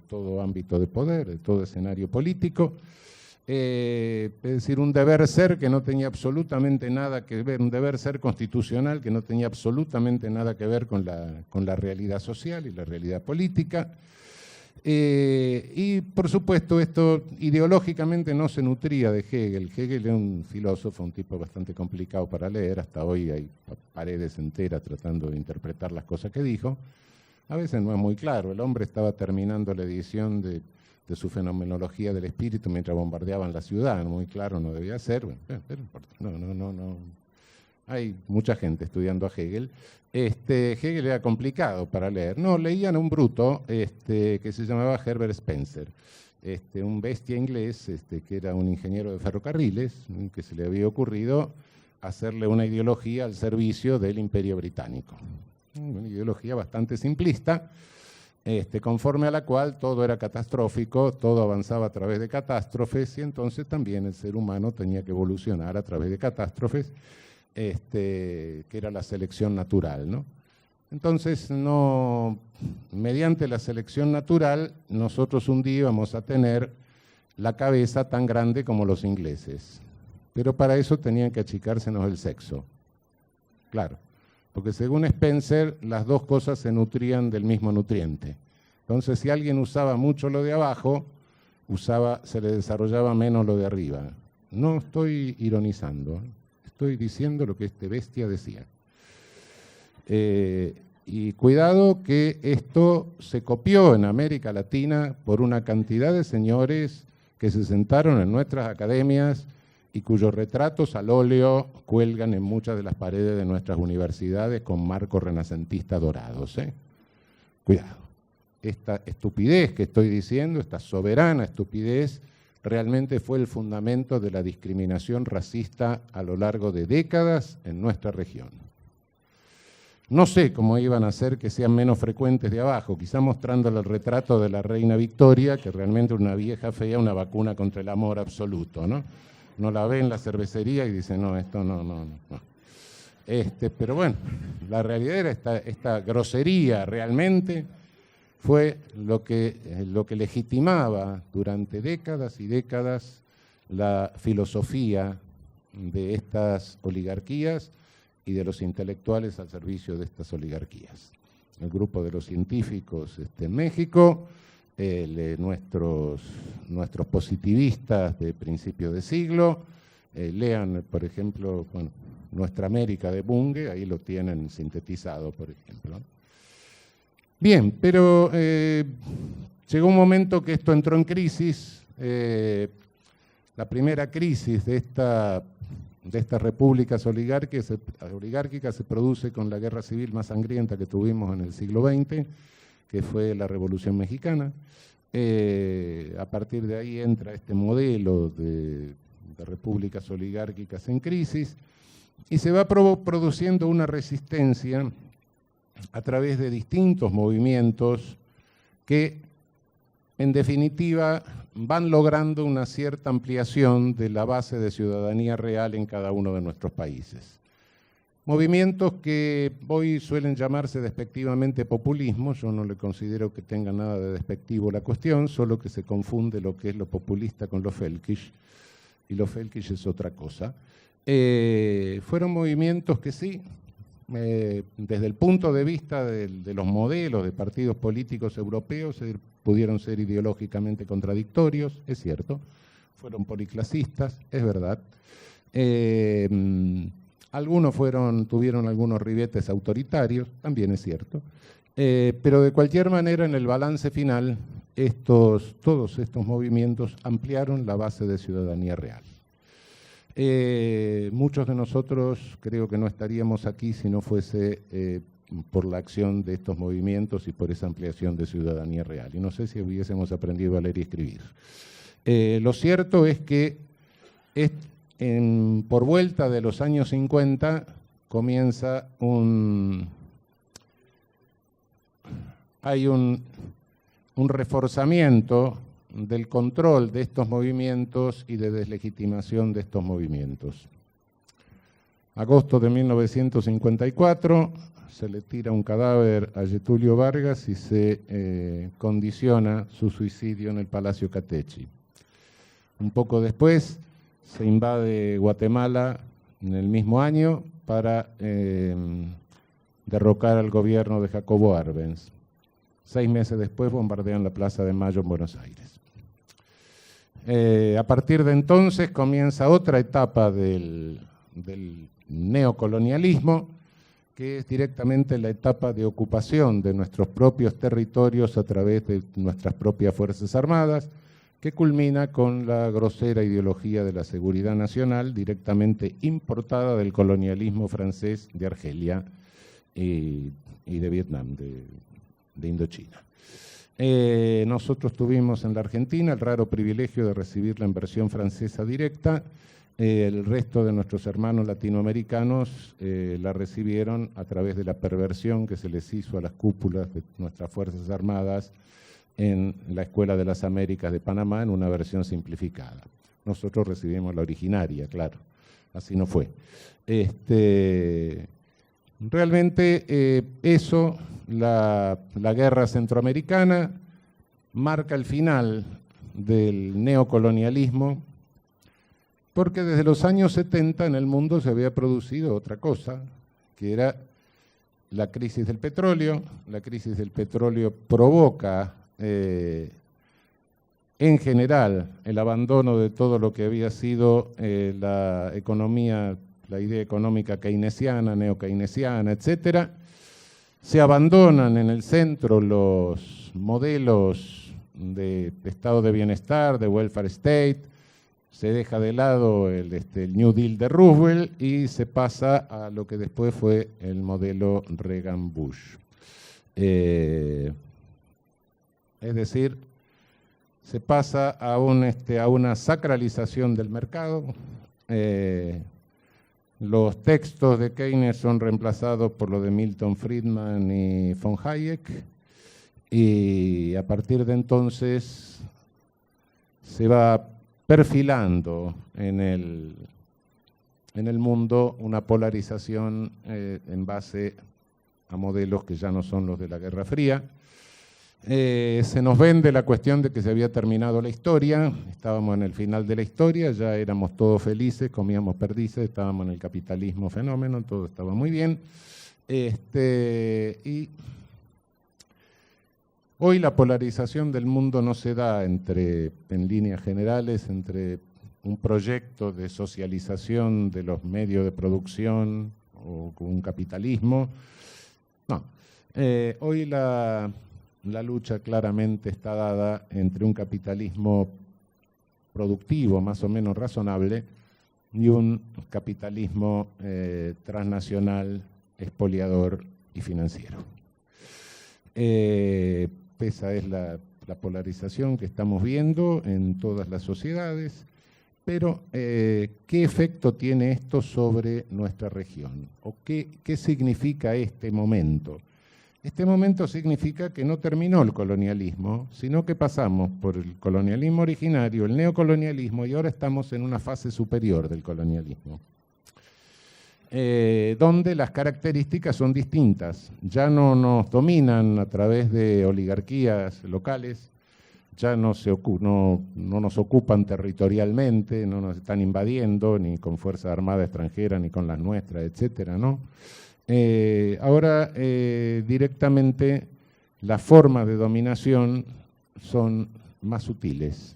todo ámbito de poder, de todo escenario político, es decir, un deber ser que no tenía absolutamente nada que ver, un deber ser constitucional que no tenía absolutamente nada que ver con la realidad social y la realidad política. Y por supuesto esto ideológicamente no se nutría de Hegel. Hegel es un filósofo, un tipo bastante complicado para leer, hasta hoy hay paredes enteras tratando de interpretar las cosas que dijo. A veces no es muy claro, el hombre estaba terminando la edición de su fenomenología del espíritu mientras bombardeaban la ciudad, muy claro no debía ser, bueno, pero no. Hay mucha gente estudiando a Hegel. Hegel era complicado para leer. No, leían a un bruto que se llamaba Herbert Spencer, un bestia inglés que era un ingeniero de ferrocarriles, que se le había ocurrido hacerle una ideología al servicio del Imperio Británico. Una ideología bastante simplista, conforme a la cual todo era catastrófico, todo avanzaba a través de catástrofes, y entonces también el ser humano tenía que evolucionar a través de catástrofes, que era la selección natural, ¿no? Entonces, mediante la selección natural, nosotros un día íbamos a tener la cabeza tan grande como los ingleses, pero para eso tenían que achicársenos el sexo, claro, porque según Spencer, las dos cosas se nutrían del mismo nutriente. Entonces, si alguien usaba mucho lo de abajo, se le desarrollaba menos lo de arriba. No estoy ironizando, estoy diciendo lo que este bestia decía. Y cuidado que esto se copió en América Latina por una cantidad de señores que se sentaron en nuestras academias y cuyos retratos al óleo cuelgan en muchas de las paredes de nuestras universidades con marcos renacentistas dorados. Cuidado. Esta estupidez que estoy diciendo, esta soberana estupidez, realmente fue el fundamento de la discriminación racista a lo largo de décadas en nuestra región. No sé cómo iban a hacer que sean menos frecuentes de abajo, quizá mostrándole el retrato de la reina Victoria, que realmente era una vieja fea, una vacuna contra el amor absoluto, ¿no? No la ve en la cervecería y dice, no, esto no. Pero bueno, la realidad era esta grosería realmente fue lo que legitimaba durante décadas y décadas la filosofía de estas oligarquías y de los intelectuales al servicio de estas oligarquías. El grupo de los científicos en México, nuestros positivistas de principio de siglo, lean, por ejemplo, Nuestra América de Bunge, ahí lo tienen sintetizado, por ejemplo. Bien, pero llegó un momento que esto entró en crisis. La primera crisis de estas repúblicas oligárquicas se produce con la guerra civil más sangrienta que tuvimos en el siglo XX, que fue la Revolución Mexicana. A partir de ahí entra este modelo de repúblicas oligárquicas en crisis y se va produciendo una resistencia a través de distintos movimientos que, en definitiva, van logrando una cierta ampliación de la base de ciudadanía real en cada uno de nuestros países. Movimientos que hoy suelen llamarse despectivamente populismo. Yo no le considero que tenga nada de despectivo la cuestión, solo que se confunde lo que es lo populista con lo felkish, y lo felkish es otra cosa. Fueron movimientos que sí, desde el punto de vista de los modelos de partidos políticos europeos, pudieron ser ideológicamente contradictorios, es cierto. Fueron policlasistas, es verdad. Algunos tuvieron algunos ribetes autoritarios, también es cierto. Pero de cualquier manera, en el balance final, todos estos movimientos ampliaron la base de ciudadanía real. Muchos de nosotros creo que no estaríamos aquí si no fuese por la acción de estos movimientos y por esa ampliación de ciudadanía real. Y no sé si hubiésemos aprendido a leer y escribir. Lo cierto es que por vuelta de los años 50 comienza hay un reforzamiento del control de estos movimientos y de deslegitimación de estos movimientos. Agosto de 1954, se le tira un cadáver a Getúlio Vargas y se condiciona su suicidio en el Palacio Catechi. Un poco después se invade Guatemala en el mismo año para derrocar al gobierno de Jacobo Arbenz. 6 meses después bombardean la Plaza de Mayo en Buenos Aires. A partir de entonces comienza otra etapa del neocolonialismo, que es directamente la etapa de ocupación de nuestros propios territorios a través de nuestras propias Fuerzas Armadas, que culmina con la grosera ideología de la seguridad nacional directamente importada del colonialismo francés de Argelia y de Vietnam, de Indochina. Nosotros tuvimos en la Argentina el raro privilegio de recibir la inversión francesa directa. El resto de nuestros hermanos latinoamericanos la recibieron a través de la perversión que se les hizo a las cúpulas de nuestras Fuerzas Armadas en la Escuela de las Américas de Panamá, en una versión simplificada. Nosotros recibimos la originaria, claro, así no fue. Realmente la guerra centroamericana marca el final del neocolonialismo, porque desde los años 70 en el mundo se había producido otra cosa, que era la crisis del petróleo. La crisis del petróleo provoca en general el abandono de todo lo que había sido la economía, la idea económica keynesiana, neokeynesiana, etcétera. Se abandonan en el centro los modelos de estado de bienestar, de welfare state, se deja de lado el New Deal de Roosevelt y se pasa a lo que después fue el modelo Reagan-Bush. Es decir, se pasa a una sacralización del mercado. Los textos de Keynes son reemplazados por los de Milton Friedman y von Hayek, y a partir de entonces se va perfilando en el mundo una polarización en base a modelos que ya no son los de la Guerra Fría. Se nos vende la cuestión de que se había terminado la historia, estábamos en el final de la historia, ya éramos todos felices, comíamos perdices, estábamos en el capitalismo fenómeno, todo estaba muy bien. Y hoy la polarización del mundo no se da en líneas generales, entre un proyecto de socialización de los medios de producción o con un capitalismo. No, hoy la lucha claramente está dada entre un capitalismo productivo más o menos razonable y un capitalismo transnacional, expoliador y financiero. Esa es la polarización que estamos viendo en todas las sociedades, pero ¿qué efecto tiene esto sobre nuestra región? ¿O qué significa este momento? Este momento significa que no terminó el colonialismo, sino que pasamos por el colonialismo originario, el neocolonialismo, y ahora estamos en una fase superior del colonialismo, donde las características son distintas. Ya no nos dominan a través de oligarquías locales, ya no nos ocupan territorialmente, no nos están invadiendo, ni con fuerza armada extranjera, ni con las nuestras, etcétera, ¿no? Ahora directamente las formas de dominación son más sutiles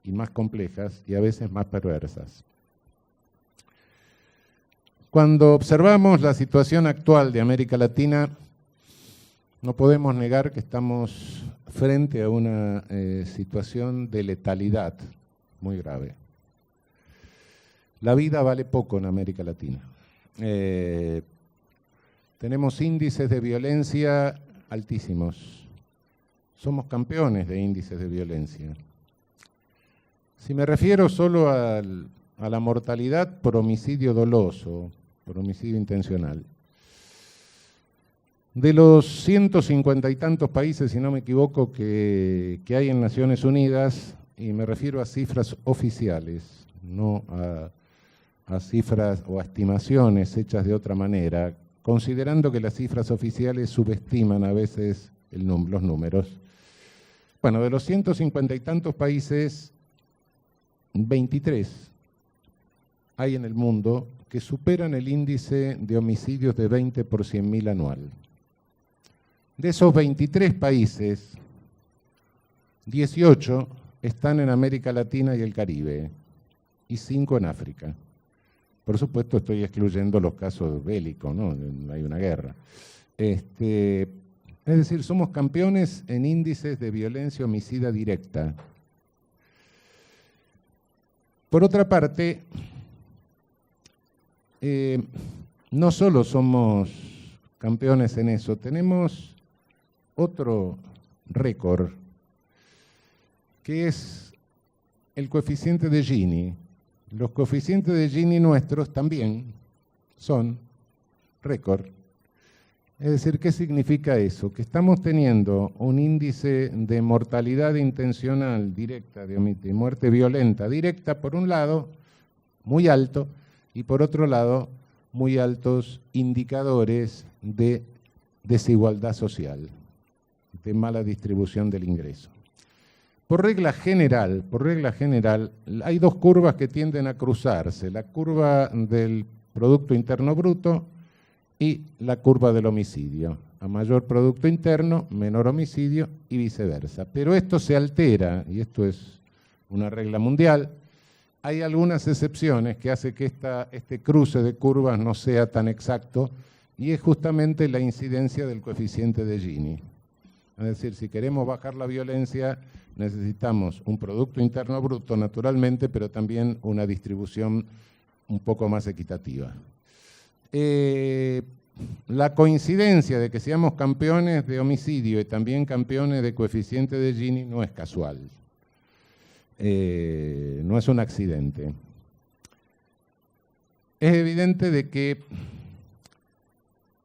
y más complejas y a veces más perversas. Cuando observamos la situación actual de América Latina, no podemos negar que estamos frente a una situación de letalidad muy grave. La vida vale poco en América Latina. Tenemos índices de violencia altísimos. Somos campeones de índices de violencia. Si me refiero solo a la mortalidad por homicidio doloso, por homicidio intencional, de los 150 y tantos países, si no me equivoco, que hay en Naciones Unidas, y me refiero a cifras oficiales, no a cifras o a estimaciones hechas de otra manera, considerando que las cifras oficiales subestiman a veces los números. Bueno, de los 150 y tantos países, 23 hay en el mundo que superan el índice de homicidios de 20 por 100.000 anual. De esos 23 países, 18 están en América Latina y el Caribe, y 5 en África. Por supuesto, estoy excluyendo los casos bélicos, ¿no? Hay una guerra. Es decir, somos campeones en índices de violencia homicida directa. Por otra parte, no solo somos campeones en eso, tenemos otro récord, que es el coeficiente de Gini. Los coeficientes de Gini nuestros también son récord. Es decir, ¿qué significa eso? Que estamos teniendo un índice de mortalidad intencional directa, de muerte violenta directa, por un lado, muy alto, y por otro lado, muy altos indicadores de desigualdad social, de mala distribución del ingreso. Por regla general, hay dos curvas que tienden a cruzarse, la curva del Producto Interno Bruto y la curva del homicidio. A mayor Producto Interno, menor homicidio y viceversa. Pero esto se altera, y esto es una regla mundial. Hay algunas excepciones que hacen que este cruce de curvas no sea tan exacto, y es justamente la incidencia del coeficiente de Gini. Es decir, si queremos bajar la violencia, necesitamos un Producto Interno Bruto, naturalmente, pero también una distribución un poco más equitativa. La coincidencia de que seamos campeones de homicidio y también campeones de coeficiente de Gini no es casual. No es un accidente. Es evidente de que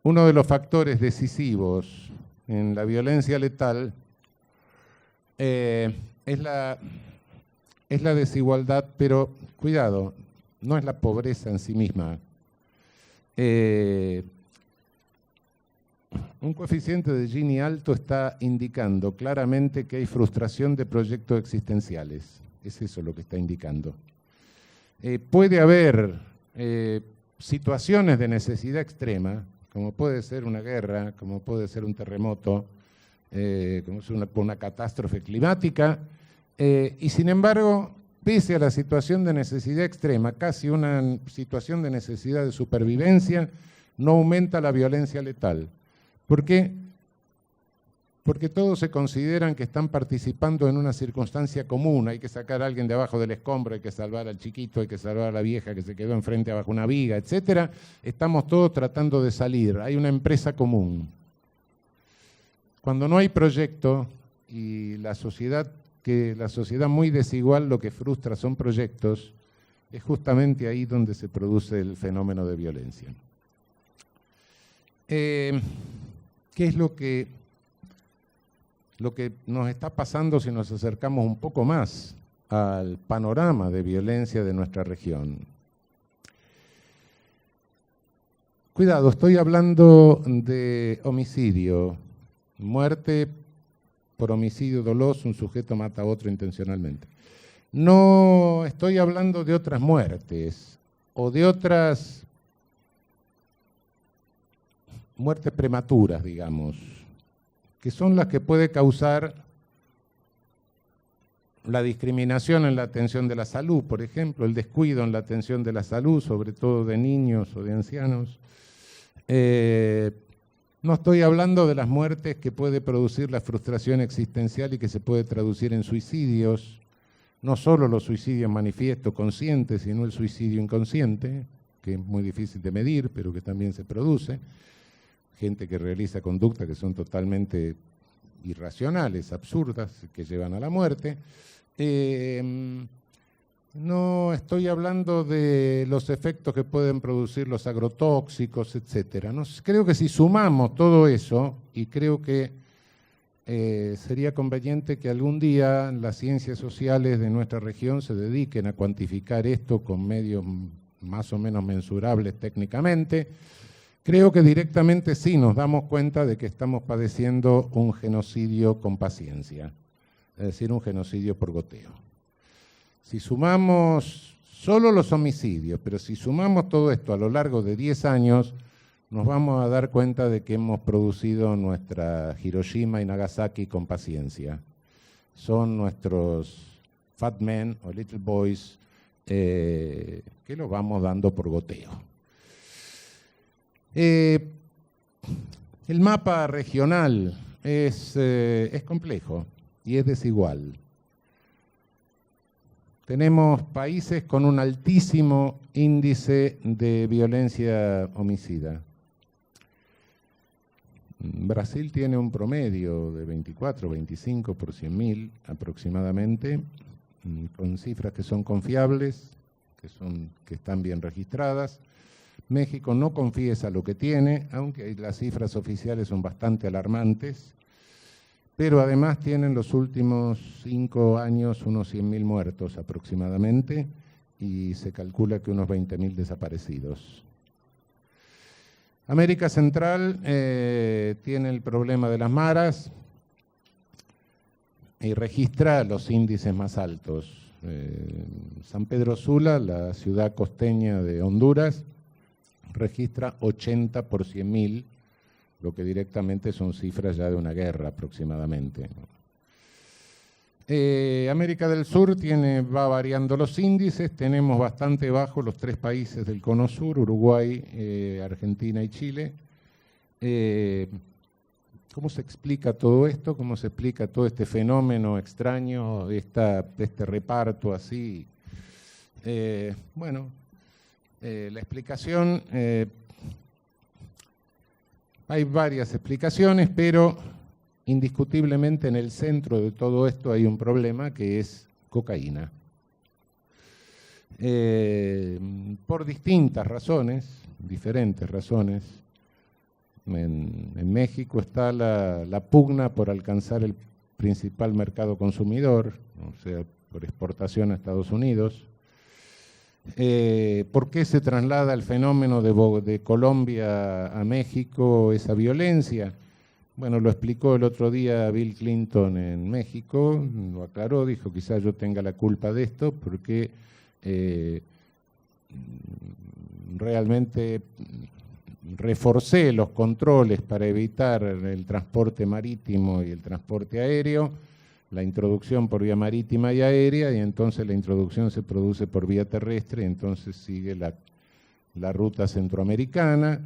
uno de los factores decisivos en la violencia letal es la desigualdad, pero cuidado, no es la pobreza en sí misma. un coeficiente de Gini alto está indicando claramente que hay frustración de proyectos existenciales. Es eso lo que está indicando. Puede haber situaciones de necesidad extrema, como puede ser una guerra, como puede ser un terremoto, como es una catástrofe climática, y sin embargo, pese a la situación de necesidad extrema, casi una situación de necesidad de supervivencia, no aumenta la violencia letal. ¿Por qué? Porque todos se consideran que están participando en una circunstancia común. Hay que sacar a alguien de abajo del escombro, hay que salvar al chiquito, hay que salvar a la vieja que se quedó enfrente bajo una viga, etc. Estamos todos tratando de salir. Hay una empresa común. Cuando no hay proyecto y la sociedad muy desigual lo que frustra son proyectos, es justamente ahí donde se produce el fenómeno de violencia. ¿Qué es lo que nos está pasando si nos acercamos un poco más al panorama de violencia de nuestra región? Cuidado, estoy hablando de homicidio, muerte por homicidio doloso, un sujeto mata a otro intencionalmente. No estoy hablando de otras muertes o de otras muertes prematuras, digamos, que son las que puede causar la discriminación en la atención de la salud, por ejemplo, el descuido en la atención de la salud, sobre todo de niños o de ancianos. No estoy hablando de las muertes que puede producir la frustración existencial y que se puede traducir en suicidios, no solo los suicidios manifiestos, conscientes, sino el suicidio inconsciente, que es muy difícil de medir, pero que también se produce. Gente que realiza conductas que son totalmente irracionales, absurdas, que llevan a la muerte. No estoy hablando de los efectos que pueden producir los agrotóxicos, etcétera. Creo que si sumamos todo eso, y creo que sería conveniente que algún día las ciencias sociales de nuestra región se dediquen a cuantificar esto con medios más o menos mensurables técnicamente, creo que directamente sí nos damos cuenta de que estamos padeciendo un genocidio con paciencia, es decir, un genocidio por goteo. Si sumamos solo los homicidios, pero si sumamos todo esto a lo largo de 10 años, nos vamos a dar cuenta de que hemos producido nuestra Hiroshima y Nagasaki con paciencia. Son nuestros fat men o little boys que los vamos dando por goteo. El mapa regional es complejo y es desigual. Tenemos países con un altísimo índice de violencia homicida. Brasil tiene un promedio de 24, 25 por 100.000 aproximadamente, con cifras que son confiables, que están bien registradas. México no confiesa lo que tiene, aunque las cifras oficiales son bastante alarmantes, pero además tienen los últimos 5 años unos 100.000 muertos aproximadamente y se calcula que unos 20.000 desaparecidos. América Central tiene el problema de las maras y registra los índices más altos. San Pedro Sula, la ciudad costeña de Honduras, registra 80 por 100.000, lo que directamente son cifras ya de una guerra aproximadamente. América del Sur va variando los índices, tenemos bastante bajos los 3 países del Cono Sur, Uruguay, Argentina y Chile. ¿Cómo se explica todo esto? ¿Cómo se explica todo este fenómeno extraño, este reparto así? La explicación, hay varias explicaciones, pero indiscutiblemente en el centro de todo esto hay un problema que es cocaína. Por distintas razones, diferentes razones. En México está la pugna por alcanzar el principal mercado consumidor, o sea, por exportación a Estados Unidos. ¿Por qué se traslada el fenómeno de Colombia a México esa violencia? Bueno, lo explicó el otro día Bill Clinton en México, lo aclaró, dijo quizás yo tenga la culpa de esto porque realmente reforcé los controles para evitar el transporte marítimo y el transporte aéreo, la introducción por vía marítima y aérea, y entonces la introducción se produce por vía terrestre, y entonces sigue la ruta centroamericana.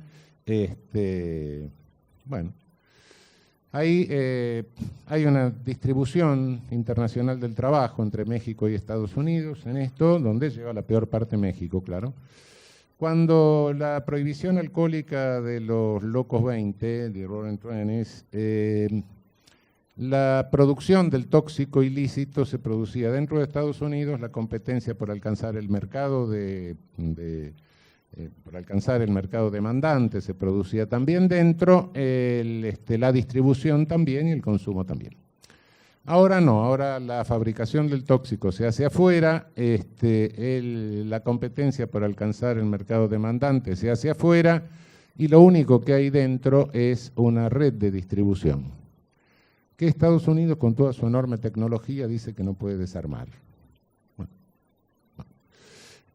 Bueno, ahí hay una distribución internacional del trabajo entre México y Estados Unidos en esto, donde lleva la peor parte México, claro. Cuando la prohibición alcohólica de los Locos 20, de Roaring Twenties, la producción del tóxico ilícito se producía dentro de Estados Unidos, la competencia por alcanzar el mercado por alcanzar el mercado demandante se producía también dentro, la distribución también y el consumo también. Ahora no, ahora la fabricación del tóxico se hace afuera, la competencia por alcanzar el mercado demandante se hace afuera y lo único que hay dentro es una red de distribución que Estados Unidos, con toda su enorme tecnología, dice que no puede desarmar.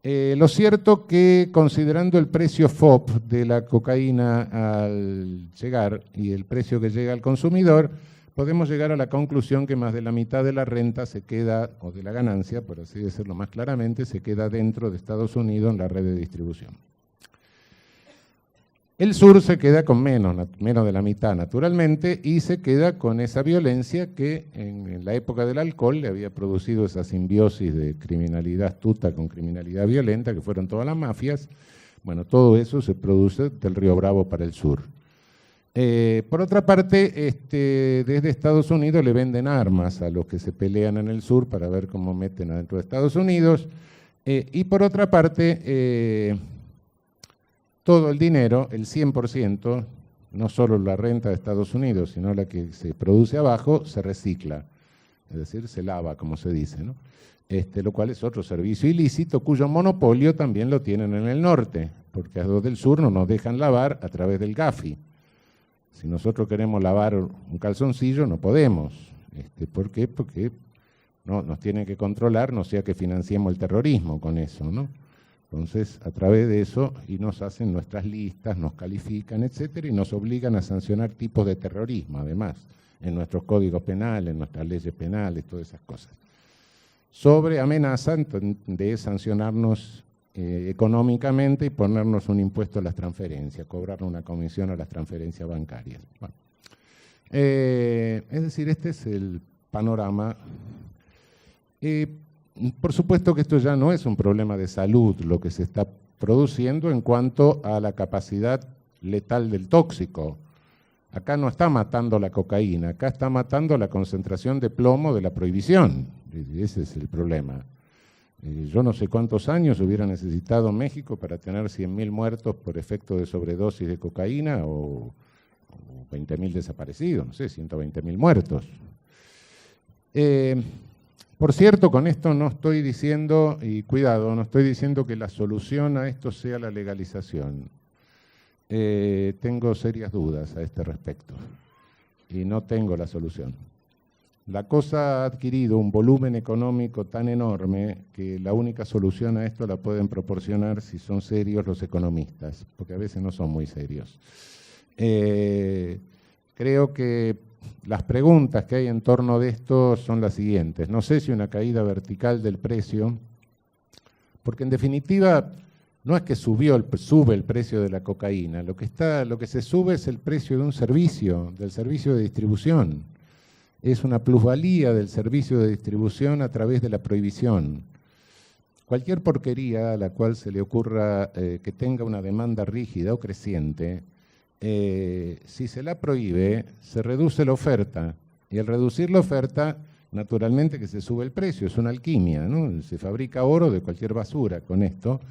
Lo cierto que, considerando el precio FOB de la cocaína al llegar y el precio que llega al consumidor, podemos llegar a la conclusión que más de la mitad de la renta se queda, o de la ganancia, por así decirlo más claramente, se queda dentro de Estados Unidos en la red de distribución. El sur se queda con menos de la mitad, naturalmente, y se queda con esa violencia que en la época del alcohol le había producido esa simbiosis de criminalidad astuta con criminalidad violenta, que fueron todas las mafias. Bueno, todo eso se produce del Río Bravo para el sur. Por otra parte, desde Estados Unidos le venden armas a los que se pelean en el sur para ver cómo meten adentro de Estados Unidos. Y por otra parte, todo el dinero, el 100%, no solo la renta de Estados Unidos, sino la que se produce abajo, se recicla. Es decir, se lava, como se dice, ¿no? Lo cual es otro servicio ilícito cuyo monopolio también lo tienen en el norte, porque a los del sur no nos dejan lavar a través del Gafi. Si nosotros queremos lavar un calzoncillo, no podemos. ¿Por qué? Porque no, nos tienen que controlar, no sea que financiemos el terrorismo con eso, ¿no? Entonces, a través de eso, y nos hacen nuestras listas, nos califican, etcétera, y nos obligan a sancionar tipos de terrorismo, además, en nuestros códigos penales, en nuestras leyes penales, todas esas cosas. Sobre amenaza de sancionarnos económicamente y ponernos un impuesto a las transferencias, cobrar una comisión a las transferencias bancarias. Bueno, es decir, este es el panorama. Por supuesto que esto ya no es un problema de salud lo que se está produciendo en cuanto a la capacidad letal del tóxico. Acá no está matando la cocaína, acá está matando la concentración de plomo de la prohibición. Ese es el problema. Yo no sé cuántos años hubiera necesitado México para tener 100.000 muertos por efecto de sobredosis de cocaína o 20.000 desaparecidos, no sé, 120.000 muertos. Por cierto, con esto no estoy diciendo, y cuidado, no estoy diciendo que la solución a esto sea la legalización. Tengo serias dudas a este respecto y no tengo la solución. La cosa ha adquirido un volumen económico tan enorme que la única solución a esto la pueden proporcionar si son serios los economistas, porque a veces no son muy serios. Creo que las preguntas que hay en torno de esto son las siguientes. No sé si una caída vertical del precio, porque en definitiva no es que sube el precio de la cocaína, lo que se sube es el precio de un servicio, del servicio de distribución. Es una plusvalía del servicio de distribución a través de la prohibición. Cualquier porquería a la cual se le ocurra que tenga una demanda rígida o creciente, si se la prohíbe, se reduce la oferta. Y al reducir la oferta, naturalmente que se sube el precio, es una alquimia, ¿no? Se fabrica oro de cualquier basura con esto.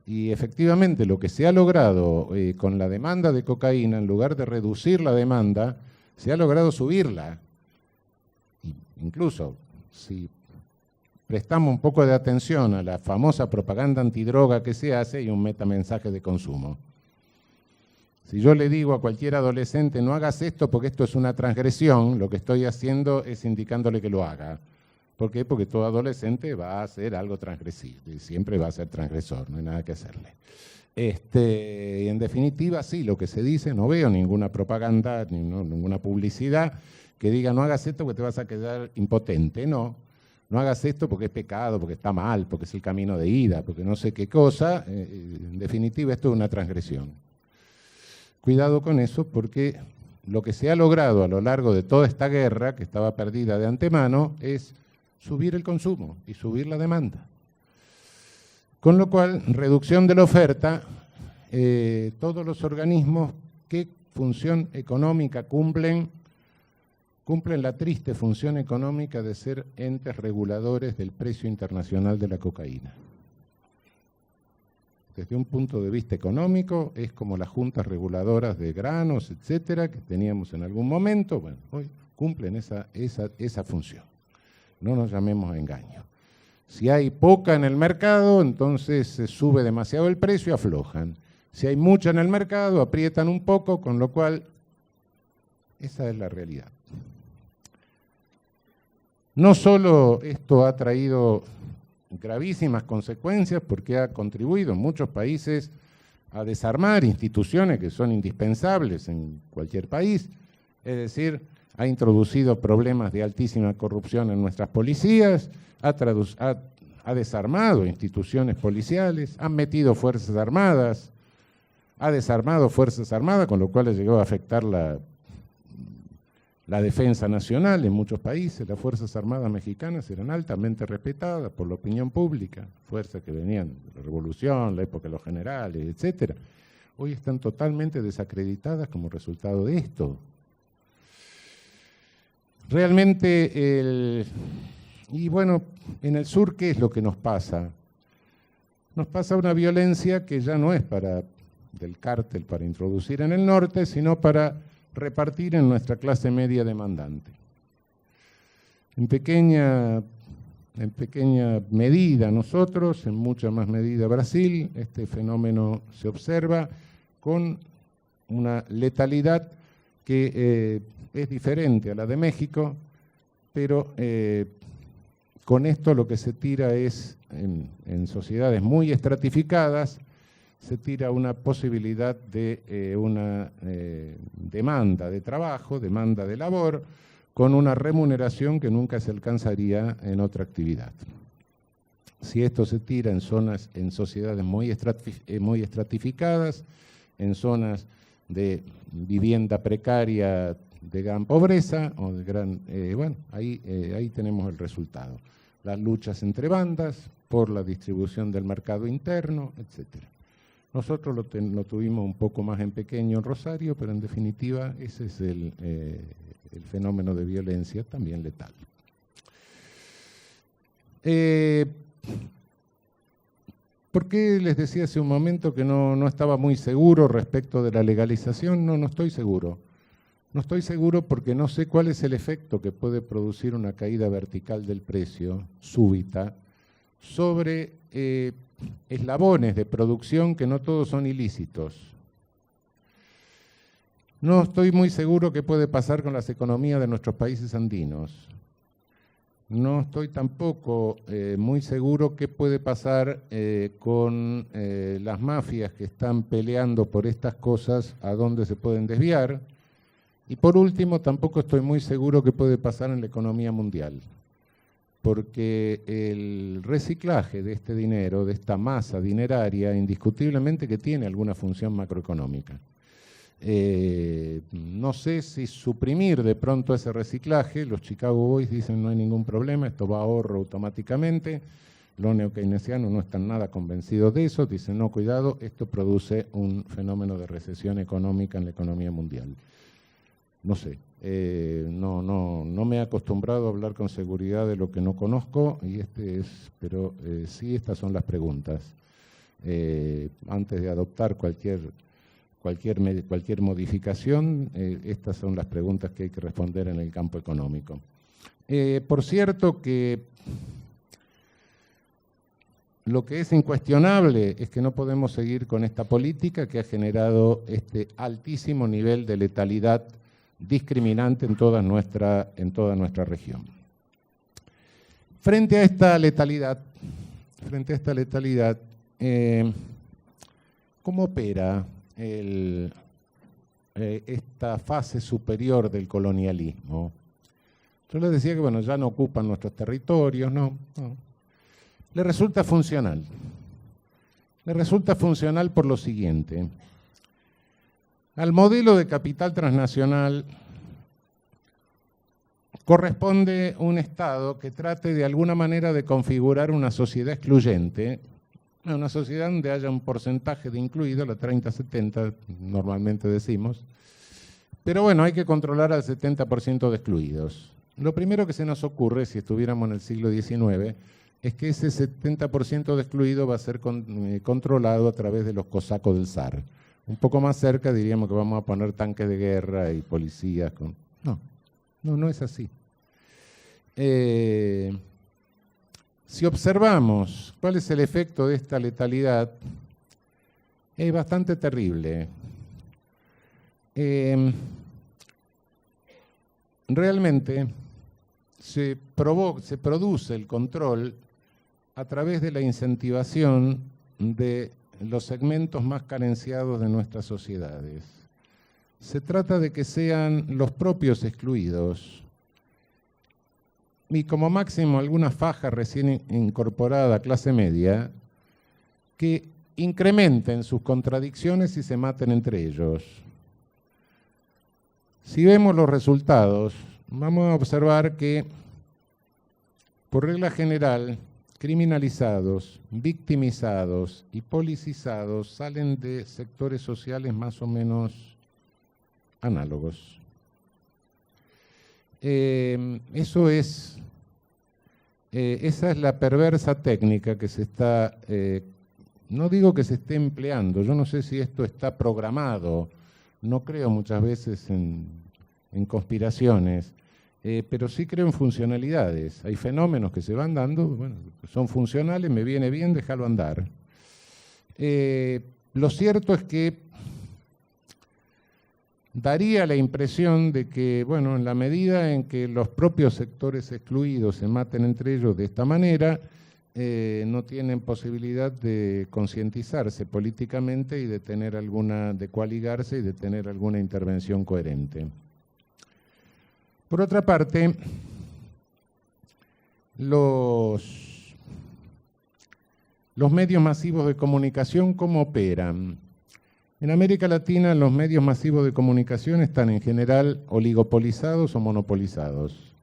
Y efectivamente lo que se ha logrado con la demanda de cocaína, en lugar de reducir la demanda, se ha logrado subirla. Incluso, si prestamos un poco de atención a la famosa propaganda antidroga que se hace y un metamensaje de consumo. Si yo le digo a cualquier adolescente, no hagas esto porque esto es una transgresión, lo que estoy haciendo es indicándole que lo haga. ¿Por qué? Porque todo adolescente va a hacer algo transgresivo, y siempre va a ser transgresor, no hay nada que hacerle. Y en definitiva, sí, lo que se dice, no veo ninguna propaganda, ninguna publicidad que diga no hagas esto porque te vas a quedar impotente, no hagas esto porque es pecado, porque está mal, porque es el camino de ida, porque no sé qué cosa, en definitiva esto es una transgresión. Cuidado con eso porque lo que se ha logrado a lo largo de toda esta guerra, que estaba perdida de antemano, es subir el consumo y subir la demanda. Con lo cual, reducción de la oferta, todos los organismos que función económica cumplen la triste función económica de ser entes reguladores del precio internacional de la cocaína. Desde un punto de vista económico, es como las juntas reguladoras de granos, etcétera, que teníamos en algún momento, bueno, hoy cumplen esa función. No nos llamemos a engaño. Si hay poca en el mercado, entonces se sube demasiado el precio y aflojan. Si hay mucha en el mercado, aprietan un poco, con lo cual esa es la realidad. No solo esto ha traído gravísimas consecuencias porque ha contribuido en muchos países a desarmar instituciones que son indispensables en cualquier país, es decir, ha introducido problemas de altísima corrupción en nuestras policías, ha desarmado instituciones policiales, ha metido fuerzas armadas, ha desarmado fuerzas armadas, con lo cual llegó a afectar la defensa nacional en muchos países. Las Fuerzas Armadas mexicanas eran altamente respetadas por la opinión pública, fuerzas que venían de la Revolución, la época de los generales, etcétera. Hoy están totalmente desacreditadas como resultado de esto. Realmente, y bueno, en el sur, ¿qué es lo que nos pasa? Nos pasa una violencia que ya no es del cártel para introducir en el norte, sino para repartir en nuestra clase media demandante. En pequeña medida nosotros, en mucha más medida Brasil, este fenómeno se observa con una letalidad que es diferente a la de México, pero con esto lo que se tira es, en sociedades muy estratificadas, se tira una posibilidad de una demanda de trabajo, demanda de labor, con una remuneración que nunca se alcanzaría en otra actividad. Si esto se tira en sociedades muy estratificadas, en zonas de vivienda precaria de gran pobreza, o de gran, bueno, ahí tenemos el resultado. Las luchas entre bandas por la distribución del mercado interno, etcétera. Nosotros lo tuvimos un poco más en pequeño en Rosario, pero en definitiva ese es el fenómeno de violencia también letal. ¿Por qué les decía hace un momento que no estaba muy seguro respecto de la legalización? No estoy seguro. No estoy seguro porque no sé cuál es el efecto que puede producir una caída vertical del precio súbita sobre eslabones de producción que no todos son ilícitos. No estoy muy seguro qué puede pasar con las economías de nuestros países andinos. No estoy tampoco muy seguro qué puede pasar con las mafias que están peleando por estas cosas, a dónde se pueden desviar. Y por último, tampoco estoy muy seguro qué puede pasar en la economía mundial, porque el reciclaje de este dinero, de esta masa dineraria, indiscutiblemente que tiene alguna función macroeconómica. No sé si suprimir de pronto ese reciclaje. Los Chicago Boys dicen no hay ningún problema, esto va a ahorro automáticamente. Los neokeynesianos no están nada convencidos de eso, dicen no, cuidado, esto produce un fenómeno de recesión económica en la economía mundial. No sé, no me he acostumbrado a hablar con seguridad de lo que no conozco, pero sí estas son las preguntas. Antes de adoptar cualquier modificación, estas son las preguntas que hay que responder en el campo económico. Por cierto que lo que es incuestionable es que no podemos seguir con esta política que ha generado este altísimo nivel de letalidad discriminante en toda nuestra región. Frente a esta letalidad, ¿cómo opera esta fase superior del colonialismo? Yo les decía que bueno, ya no ocupan nuestros territorios, no. Le resulta funcional. Le resulta funcional por lo siguiente. Al modelo de capital transnacional corresponde un Estado que trate de alguna manera de configurar una sociedad excluyente, una sociedad donde haya un porcentaje de incluidos, la 30-70 normalmente decimos, pero bueno, hay que controlar al 70% de excluidos. Lo primero que se nos ocurre, si estuviéramos en el siglo XIX, es que ese 70% de excluidos va a ser controlado a través de los cosacos del zar. Un poco más cerca diríamos que vamos a poner tanques de guerra y policías. No es así. Si observamos cuál es el efecto de esta letalidad, es bastante terrible. Realmente se produce el control a través de la incentivación de los segmentos más carenciados de nuestras sociedades. Se trata de que sean los propios excluidos y como máximo alguna faja recién incorporada, clase media, que incrementen sus contradicciones y se maten entre ellos. Si vemos los resultados, vamos a observar que, por regla general, criminalizados, victimizados y policizados salen de sectores sociales más o menos análogos. Esa es la perversa técnica que se está, no digo que se esté empleando, yo no sé si esto está programado, no creo muchas veces en conspiraciones, pero sí creo en funcionalidades. Hay fenómenos que se van dando, bueno, son funcionales, me viene bien, déjalo andar. Lo cierto es que daría la impresión de que, bueno, en la medida en que los propios sectores excluidos se maten entre ellos de esta manera, no tienen posibilidad de concientizarse políticamente y de tener de coaligarse y de tener alguna intervención coherente. Por otra parte, los medios masivos de comunicación, ¿cómo operan? En América Latina los medios masivos de comunicación están en general oligopolizados o monopolizados.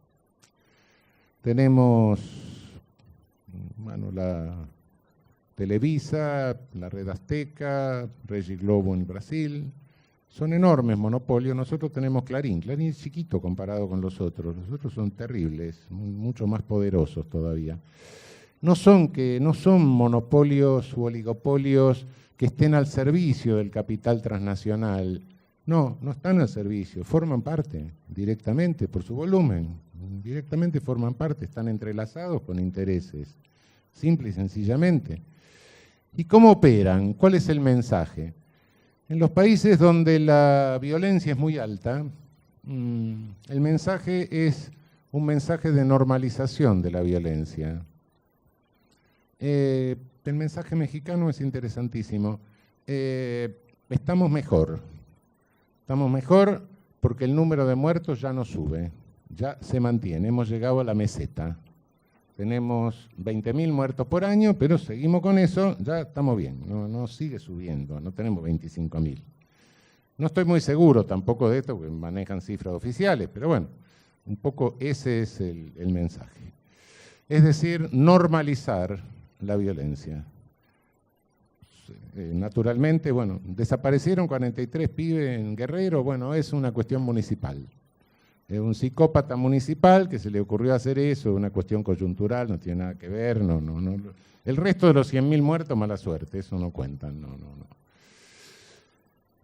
Tenemos, bueno, la Televisa, la Red Azteca, Rede Globo en Brasil. Son enormes monopolios. Nosotros tenemos Clarín. Clarín es chiquito comparado con los otros. Los otros son terribles, mucho más poderosos todavía. No son monopolios u oligopolios que estén al servicio del capital transnacional. No están al servicio, forman parte directamente por su volumen. Directamente forman parte, están entrelazados con intereses, simple y sencillamente. ¿Y cómo operan? ¿Cuál es el mensaje? En los países donde la violencia es muy alta, el mensaje es un mensaje de normalización de la violencia. El mensaje mexicano es interesantísimo. Estamos mejor porque el número de muertos ya no sube, ya se mantiene, hemos llegado a la meseta. Tenemos 20.000 muertos por año, pero seguimos con eso, ya estamos bien, no sigue subiendo, no tenemos 25.000. No estoy muy seguro tampoco de esto, porque manejan cifras oficiales, pero bueno, un poco ese es el mensaje. Es decir, normalizar la violencia. Naturalmente, bueno, desaparecieron 43 pibes en Guerrero, bueno, es una cuestión municipal. Es un psicópata municipal que se le ocurrió hacer eso, una cuestión coyuntural, no tiene nada que ver, no. El resto de los 100.000 muertos, mala suerte, eso no cuentan, no.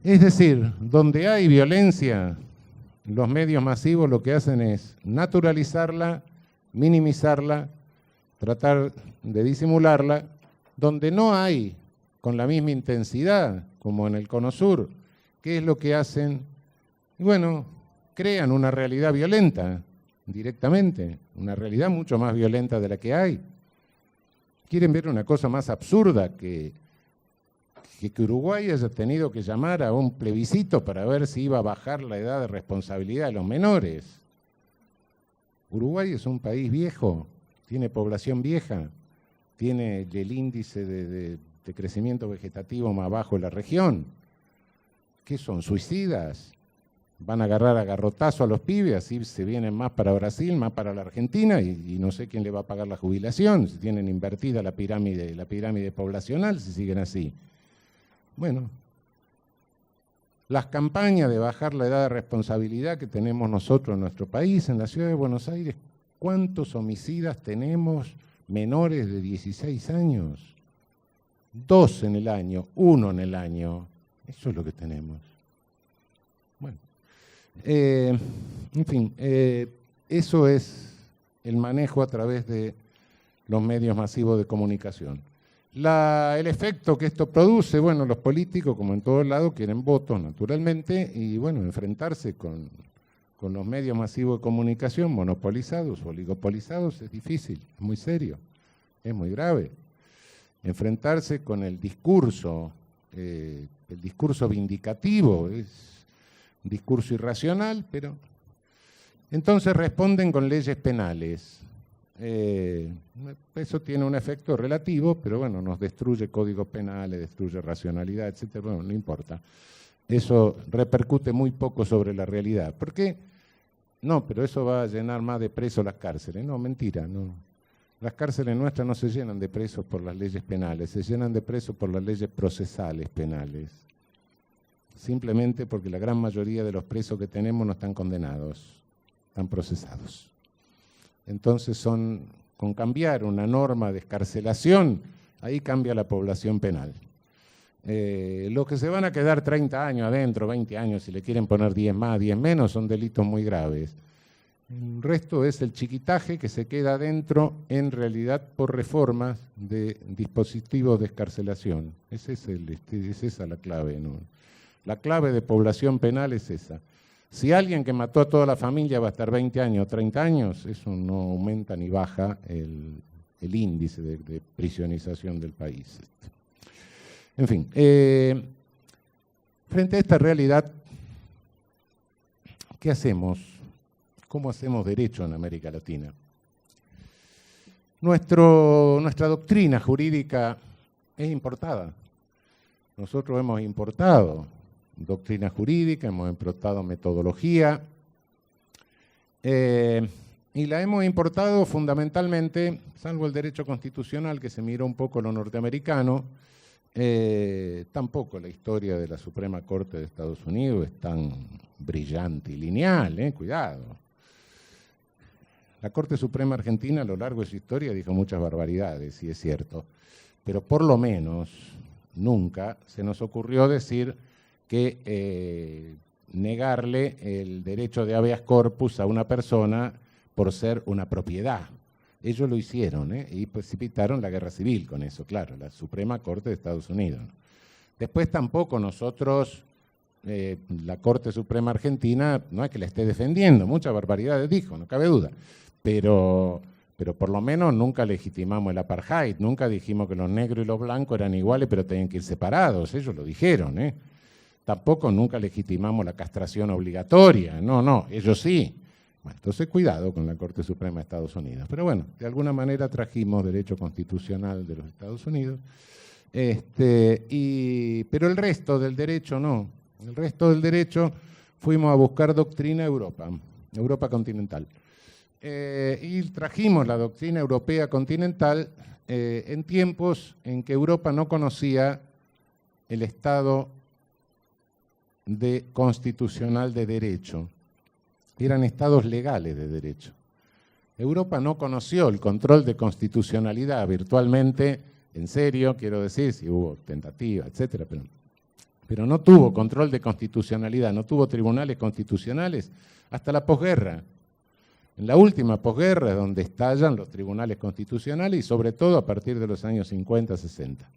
Es decir, donde hay violencia, los medios masivos lo que hacen es naturalizarla, minimizarla, tratar de disimularla donde no hay con la misma intensidad como en el Cono Sur, ¿qué es lo que hacen? Y bueno, crean una realidad violenta directamente, una realidad mucho más violenta de la que hay. ¿Quieren ver una cosa más absurda que Uruguay haya tenido que llamar a un plebiscito para ver si iba a bajar la edad de responsabilidad de los menores? Uruguay es un país viejo, tiene población vieja, tiene el índice de crecimiento vegetativo más bajo de la región. ¿Qué son? ¿Suicidas? Van a agarrar a garrotazo a los pibes, así se vienen más para Brasil, más para la Argentina, y no sé quién le va a pagar la jubilación, si tienen invertida la pirámide poblacional, si siguen así. Bueno, las campañas de bajar la edad de responsabilidad que tenemos nosotros en nuestro país, en la ciudad de Buenos Aires, ¿cuántos homicidas tenemos menores de 16 años? 2 en el año, 1 en el año. Eso es lo que tenemos. Bueno, en fin, eso es el manejo a través de los medios masivos de comunicación. El efecto que esto produce, bueno, los políticos, como en todos lados, quieren votos, naturalmente, y bueno, enfrentarse con los medios masivos de comunicación monopolizados o oligopolizados es difícil, es muy serio, es muy grave. Enfrentarse con el discurso vindicativo, es un discurso irracional, pero entonces responden con leyes penales. Eso tiene un efecto relativo, pero bueno, nos destruye códigos penales, destruye racionalidad, etcétera. Bueno, no importa. Eso repercute muy poco sobre la realidad. ¿Por qué? No, pero eso va a llenar más de presos las cárceles. No, mentira, no. Las cárceles nuestras no se llenan de presos por las leyes penales, se llenan de presos por las leyes procesales penales. Simplemente porque la gran mayoría de los presos que tenemos no están condenados, están procesados. Entonces con cambiar una norma de excarcelación, ahí cambia la población penal. Los que se van a quedar 30 años adentro, 20 años, si le quieren poner 10 más, 10 menos, son delitos muy graves. El resto es el chiquitaje que se queda adentro en realidad por reformas de dispositivos de excarcelación. Es esa la clave, ¿no? La clave de población penal es esa. Si alguien que mató a toda la familia va a estar 20 años o 30 años, eso no aumenta ni baja el índice de prisionización del país. En fin, frente a esta realidad, ¿qué hacemos? ¿Cómo hacemos derecho en América Latina? Nuestra doctrina jurídica es importada. Nosotros hemos importado doctrina jurídica, hemos importado metodología, y la hemos importado fundamentalmente, salvo el derecho constitucional que se miró un poco lo norteamericano, tampoco la historia de la Suprema Corte de Estados Unidos es tan brillante y lineal, cuidado. La Corte Suprema Argentina a lo largo de su historia dijo muchas barbaridades, sí es cierto, pero por lo menos nunca se nos ocurrió decir que negarle el derecho de habeas corpus a una persona por ser una propiedad. Ellos lo hicieron, y precipitaron la guerra civil con eso, claro, la Suprema Corte de Estados Unidos. Después tampoco nosotros, la Corte Suprema Argentina, no es que la esté defendiendo, muchas barbaridades dijo, no cabe duda, pero por lo menos nunca legitimamos el apartheid, nunca dijimos que los negros y los blancos eran iguales pero tenían que ir separados, ellos lo dijeron, Tampoco nunca legitimamos la castración obligatoria, no, ellos sí. Bueno, entonces cuidado con la Corte Suprema de Estados Unidos. Pero bueno, de alguna manera trajimos derecho constitucional de los Estados Unidos, pero el resto del derecho no. El resto del derecho fuimos a buscar doctrina Europa continental. Y trajimos la doctrina europea continental en tiempos en que Europa no conocía el Estado constitucional de derecho. Eran estados legales de derecho. Europa no conoció el control de constitucionalidad virtualmente, en serio, quiero decir, si hubo tentativa, etcétera, pero no tuvo control de constitucionalidad, no tuvo tribunales constitucionales hasta la posguerra. En la última posguerra es donde estallan los tribunales constitucionales y sobre todo a partir de los años 50, 60.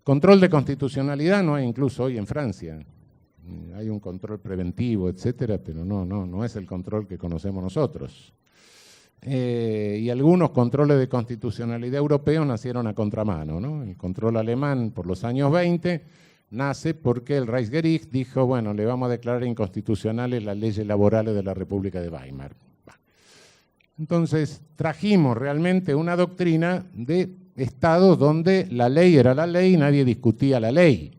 Control de constitucionalidad no hay incluso hoy en Francia. Hay un control preventivo, etcétera, pero no es el control que conocemos nosotros. Y algunos controles de constitucionalidad europeos nacieron a contramano, ¿no? El control alemán por los años 20 nace porque el Reichsgericht dijo, bueno, le vamos a declarar inconstitucionales las leyes laborales de la República de Weimar. Entonces trajimos realmente una doctrina de estados donde la ley era la ley y nadie discutía la ley.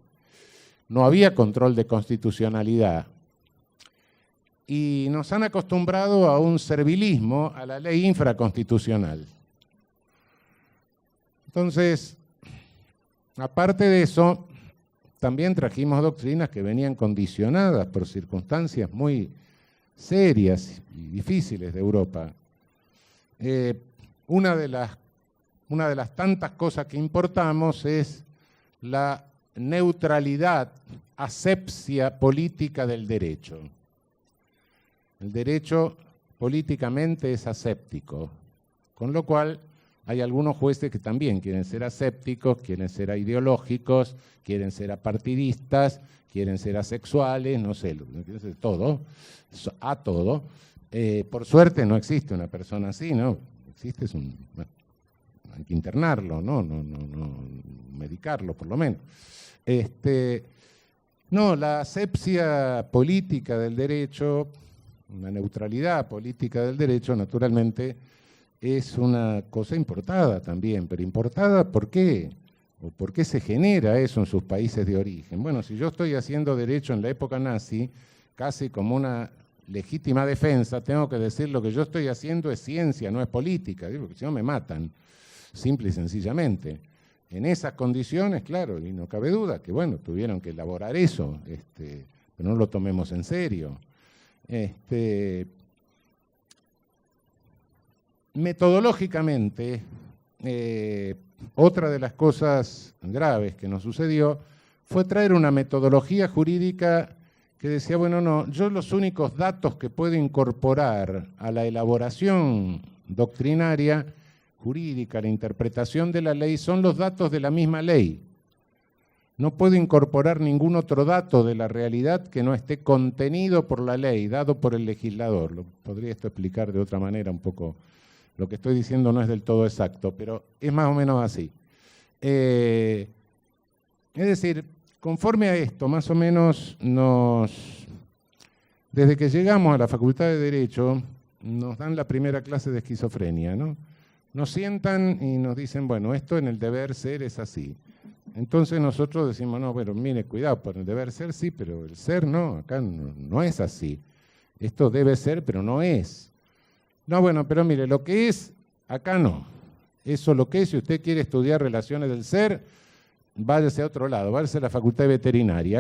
No había control de constitucionalidad. Y nos han acostumbrado a un servilismo a la ley infraconstitucional. Entonces, aparte de eso, también trajimos doctrinas que venían condicionadas por circunstancias muy serias y difíciles de Europa. Una de las tantas cosas que importamos es la neutralidad, asepsia política del derecho. El derecho políticamente es aséptico, con lo cual hay algunos jueces que también quieren ser asépticos, quieren ser ideológicos, quieren ser apartidistas, quieren ser asexuales, no sé, todo, a todo. Por suerte no existe una persona así, ¿no? Existe, bueno, hay que internarlo, no medicarlo por lo menos. No, la asepsia política del derecho, una neutralidad política del derecho, naturalmente, es una cosa importada también, pero importada ¿por qué? ¿O por qué se genera eso en sus países de origen? Bueno, si yo estoy haciendo derecho en la época nazi, casi como una legítima defensa, tengo que decir lo que yo estoy haciendo es ciencia, no es política, porque si no me matan, simple y sencillamente. En esas condiciones, claro, y no cabe duda que, bueno, tuvieron que elaborar eso, pero no lo tomemos en serio. Metodológicamente, otra de las cosas graves que nos sucedió fue traer una metodología jurídica que decía, bueno, no, yo los únicos datos que puedo incorporar a la elaboración doctrinaria, jurídica, la interpretación de la ley, son los datos de la misma ley. No puedo incorporar ningún otro dato de la realidad que no esté contenido por la ley, dado por el legislador. Lo podría esto explicar de otra manera un poco. Lo que estoy diciendo no es del todo exacto, pero es más o menos así. Es decir, conforme a esto, más o menos desde que llegamos a la Facultad de Derecho, nos dan la primera clase de esquizofrenia, ¿no? Nos sientan y nos dicen, bueno, esto en el deber ser es así. Entonces nosotros decimos, no, bueno, mire, cuidado, por el deber ser sí, pero el ser no, acá no es así. Esto debe ser, pero no es. No, bueno, pero mire, lo que es, acá no. Eso lo que es, si usted quiere estudiar relaciones del ser, váyase a otro lado, váyase a la Facultad de Veterinaria.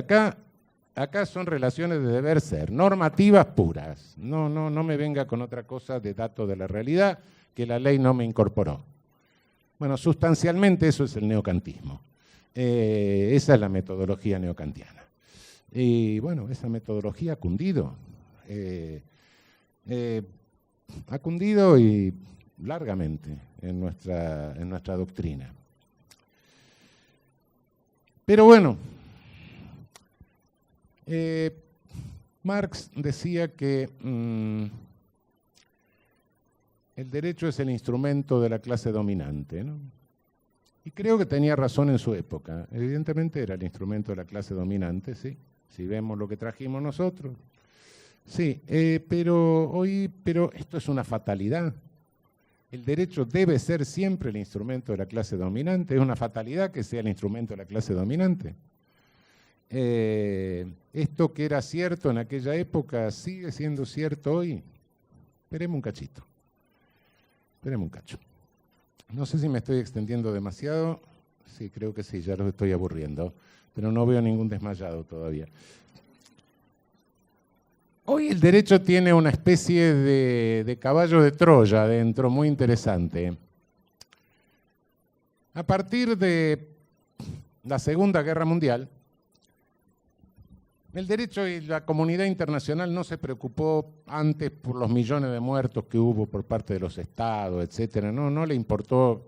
Acá son relaciones de deber ser, normativas puras. No me venga con otra cosa de datos de la realidad que la ley no me incorporó. Bueno, sustancialmente eso es el neocantismo. Esa es la metodología neocantiana. Y bueno, esa metodología ha cundido. Ha cundido y largamente en nuestra doctrina. Pero bueno, Marx decía que el derecho es el instrumento de la clase dominante, ¿no? Y creo que tenía razón en su época. Evidentemente era el instrumento de la clase dominante, ¿sí? Si vemos lo que trajimos nosotros. Sí, pero esto es una fatalidad. El derecho debe ser siempre el instrumento de la clase dominante. Es una fatalidad que sea el instrumento de la clase dominante. Esto que era cierto en aquella época sigue siendo cierto hoy. Esperemos un cachito. Esperemos un cacho. No sé si me estoy extendiendo demasiado. Sí, creo que sí, ya los estoy aburriendo. Pero no veo ningún desmayado todavía. Hoy el derecho tiene una especie de caballo de Troya dentro, muy interesante. A partir de la Segunda Guerra Mundial, El derecho y la comunidad internacional no se preocupó antes por los millones de muertos que hubo por parte de los estados, etcétera. No le importó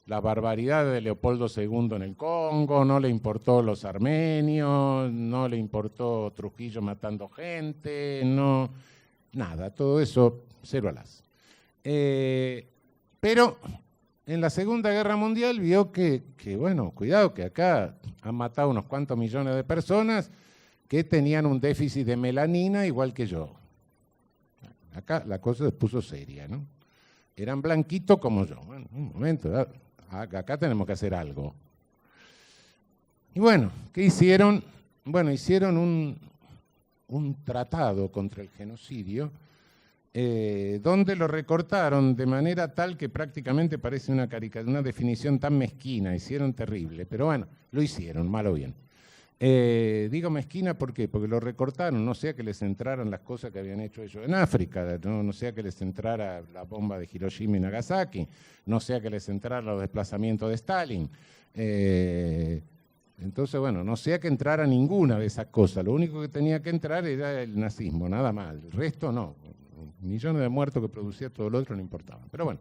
la barbaridad de Leopoldo II en el Congo, no le importó los armenios, no le importó Trujillo matando gente, no, nada, todo eso cero alas. Pero en la Segunda Guerra Mundial vio que, bueno, cuidado, que acá han matado unos cuantos millones de personas que tenían un déficit de melanina igual que yo. Acá la cosa se puso seria, ¿no? Eran blanquitos como yo. Bueno, un momento, acá tenemos que hacer algo. Y bueno, ¿qué hicieron? Bueno, hicieron un tratado contra el genocidio, donde lo recortaron de manera tal que prácticamente parece una definición tan mezquina, hicieron terrible, pero bueno, lo hicieron, mal o bien. Digo mezquina, ¿por qué? Porque lo recortaron, no sea que les entraran las cosas que habían hecho ellos en África, no sea que les entrara la bomba de Hiroshima y Nagasaki, no sea que les entrara los desplazamientos de Stalin. Entonces, bueno, no sea que entrara ninguna de esas cosas, lo único que tenía que entrar era el nazismo, nada más, el resto no. Millones de muertos que producía todo lo otro no importaba. Pero bueno,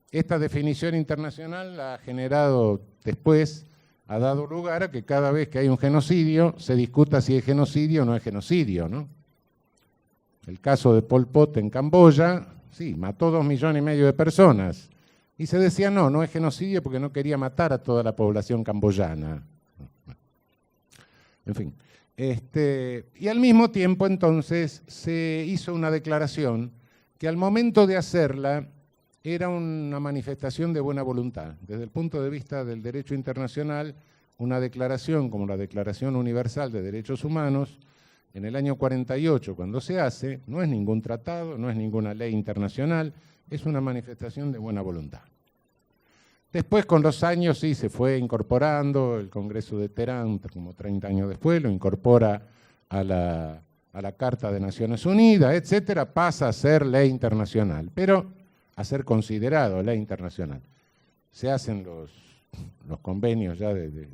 esta definición internacional ha generado después, ha dado lugar a que cada vez que hay un genocidio se discuta si es genocidio o no es genocidio, ¿no? El caso de Pol Pot en Camboya, sí, mató 2,5 millones de personas. Y se decía, no es genocidio porque no quería matar a toda la población camboyana. En fin. Y al mismo tiempo, entonces, se hizo una declaración que al momento de hacerla era una manifestación de buena voluntad. Desde el punto de vista del derecho internacional, una declaración como la Declaración Universal de Derechos Humanos, en el año 48, cuando se hace, no es ningún tratado, no es ninguna ley internacional, es una manifestación de buena voluntad. Después, con los años, sí, se fue incorporando, el Congreso de Teherán, como 30 años después, lo incorpora a la Carta de Naciones Unidas, etcétera, pasa a ser ley internacional, pero a ser considerado ley internacional. Se hacen los convenios ya de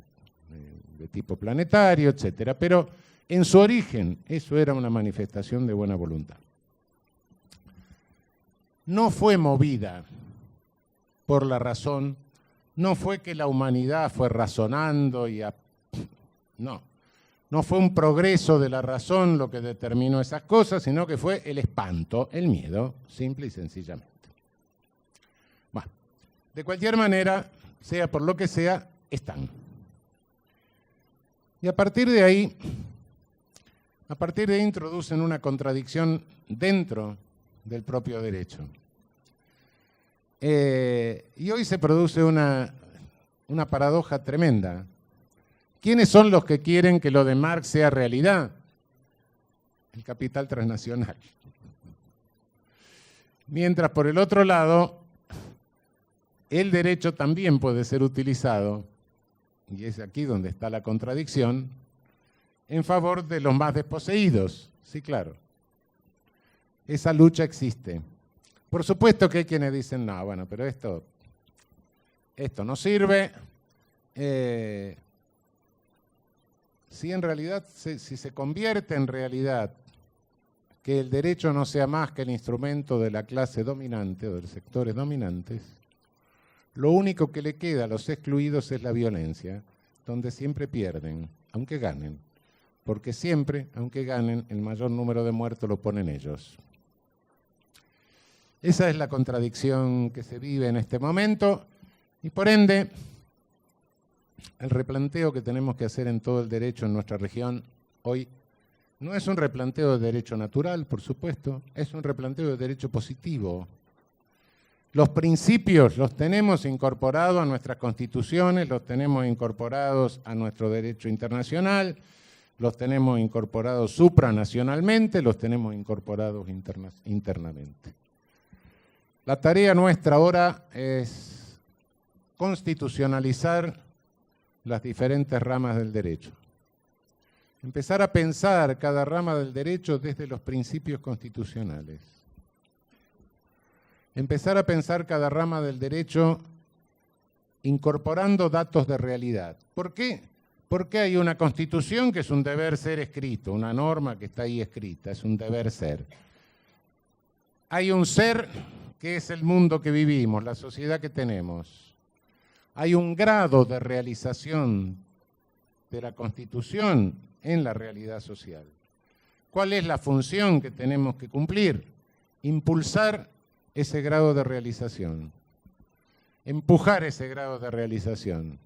tipo planetario, etcétera, pero en su origen eso era una manifestación de buena voluntad. No fue movida por la razón, no fue que la humanidad fue razonando no fue un progreso de la razón lo que determinó esas cosas, sino que fue el espanto, el miedo, simple y sencillamente. Bueno, de cualquier manera, sea por lo que sea, están. Y a partir de ahí introducen una contradicción dentro del propio derecho. Y hoy se produce una paradoja tremenda. ¿Quiénes son los que quieren que lo de Marx sea realidad? El capital transnacional. Mientras por el otro lado, el derecho también puede ser utilizado, y es aquí donde está la contradicción, en favor de los más desposeídos. Sí, claro. Esa lucha existe. Por supuesto que hay quienes dicen, no, bueno, pero esto no sirve. Si en realidad, si se convierte en realidad que el derecho no sea más que el instrumento de la clase dominante o de los sectores dominantes, lo único que le queda a los excluidos es la violencia, donde siempre pierden, aunque ganen, porque siempre, aunque ganen, el mayor número de muertos lo ponen ellos. Esa es la contradicción que se vive en este momento y por ende el replanteo que tenemos que hacer en todo el derecho en nuestra región hoy no es un replanteo de derecho natural, por supuesto, es un replanteo de derecho positivo. Los principios los tenemos incorporados a nuestras constituciones, los tenemos incorporados a nuestro derecho internacional, los tenemos incorporados supranacionalmente, los tenemos incorporados internamente. La tarea nuestra ahora es constitucionalizar las diferentes ramas del derecho. Empezar a pensar cada rama del derecho desde los principios constitucionales. Empezar a pensar cada rama del derecho incorporando datos de realidad. ¿Por qué? Porque hay una Constitución que es un deber ser escrito, una norma que está ahí escrita, es un deber ser. Hay un ser que es el mundo que vivimos, la sociedad que tenemos. Hay un grado de realización de la Constitución en la realidad social. ¿Cuál es la función que tenemos que cumplir? Impulsar ese grado de realización, empujar ese grado de realización.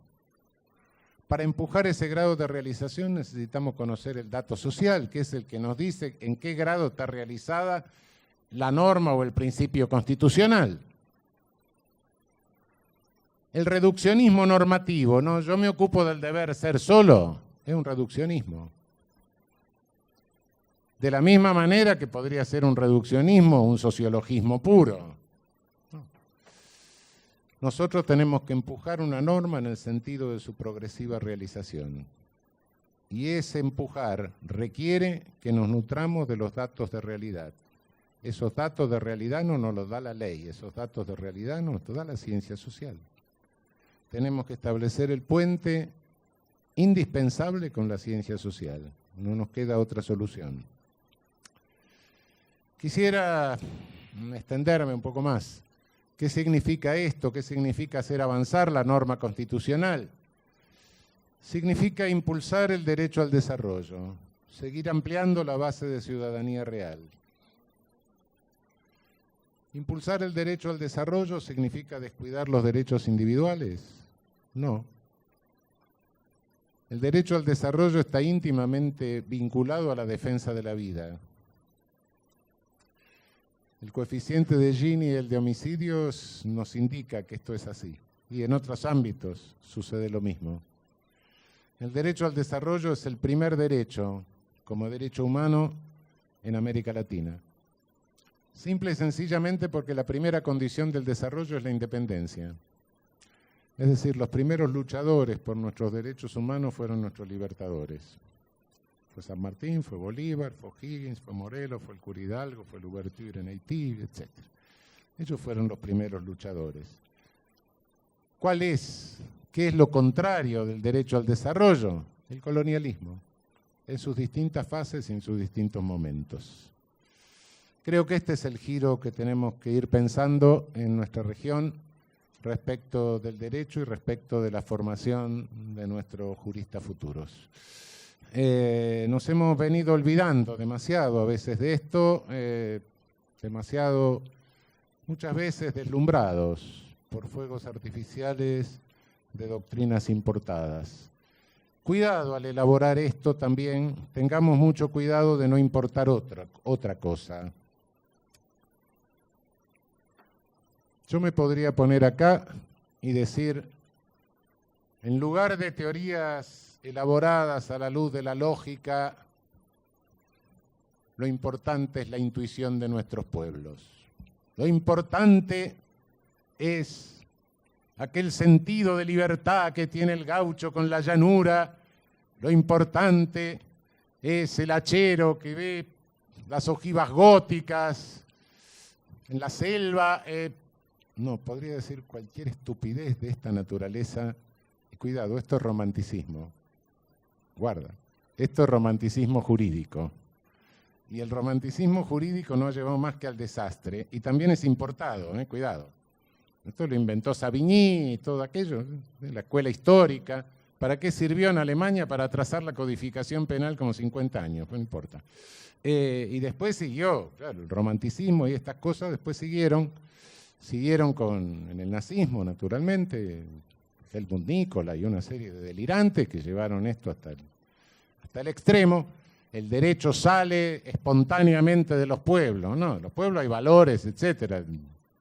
Para empujar ese grado de realización necesitamos conocer el dato social, que es el que nos dice en qué grado está realizada la norma o el principio constitucional. El reduccionismo normativo, no, yo me ocupo del deber ser solo, es un reduccionismo. De la misma manera que podría ser un reduccionismo o un sociologismo puro. Nosotros tenemos que empujar una norma en el sentido de su progresiva realización. Y ese empujar requiere que nos nutramos de los datos de realidad. Esos datos de realidad no nos los da la ley, esos datos de realidad nos los da la ciencia social. Tenemos que establecer el puente indispensable con la ciencia social. No nos queda otra solución. Quisiera extenderme un poco más. ¿Qué significa esto? ¿Qué significa hacer avanzar la norma constitucional? Significa impulsar el derecho al desarrollo, seguir ampliando la base de ciudadanía real. ¿Impulsar el derecho al desarrollo significa descuidar los derechos individuales? No. El derecho al desarrollo está íntimamente vinculado a la defensa de la vida. El coeficiente de Gini y el de homicidios nos indica que esto es así. Y en otros ámbitos sucede lo mismo. El derecho al desarrollo es el primer derecho, como derecho humano, en América Latina. Simple y sencillamente porque la primera condición del desarrollo es la independencia. Es decir, los primeros luchadores por nuestros derechos humanos fueron nuestros libertadores. Fue San Martín, fue Bolívar, fue O'Higgins, fue Morelos, fue el Cura Hidalgo, fue Louverture en Haití, etc. Ellos fueron los primeros luchadores. ¿Qué es lo contrario del derecho al desarrollo? El colonialismo, en sus distintas fases y en sus distintos momentos. Creo que este es el giro que tenemos que ir pensando en nuestra región respecto del derecho y respecto de la formación de nuestros juristas futuros. Nos hemos venido olvidando demasiado a veces de esto, muchas veces deslumbrados por fuegos artificiales de doctrinas importadas. Cuidado al elaborar esto también, tengamos mucho cuidado de no importar otra cosa. Yo me podría poner acá y decir, en lugar de teorías elaboradas a la luz de la lógica, lo importante es la intuición de nuestros pueblos. Lo importante es aquel sentido de libertad que tiene el gaucho con la llanura. Lo importante es el hachero que ve las ojivas góticas en la selva. No, podría decir cualquier estupidez de esta naturaleza. Y cuidado, esto es romanticismo. Guarda, esto es romanticismo jurídico. Y el romanticismo jurídico no ha llevado más que al desastre. Y también es importado, cuidado. Esto lo inventó Savigny y todo aquello, la escuela histórica. ¿Para qué sirvió en Alemania? Para trazar la codificación penal como 50 años, no importa. Y después siguió, claro, el romanticismo y estas cosas después siguieron en el nazismo, naturalmente, Helmut Nikola y una serie de delirantes que llevaron esto hasta el extremo. El derecho sale espontáneamente de los pueblos, ¿no? En los pueblos hay valores, etcétera.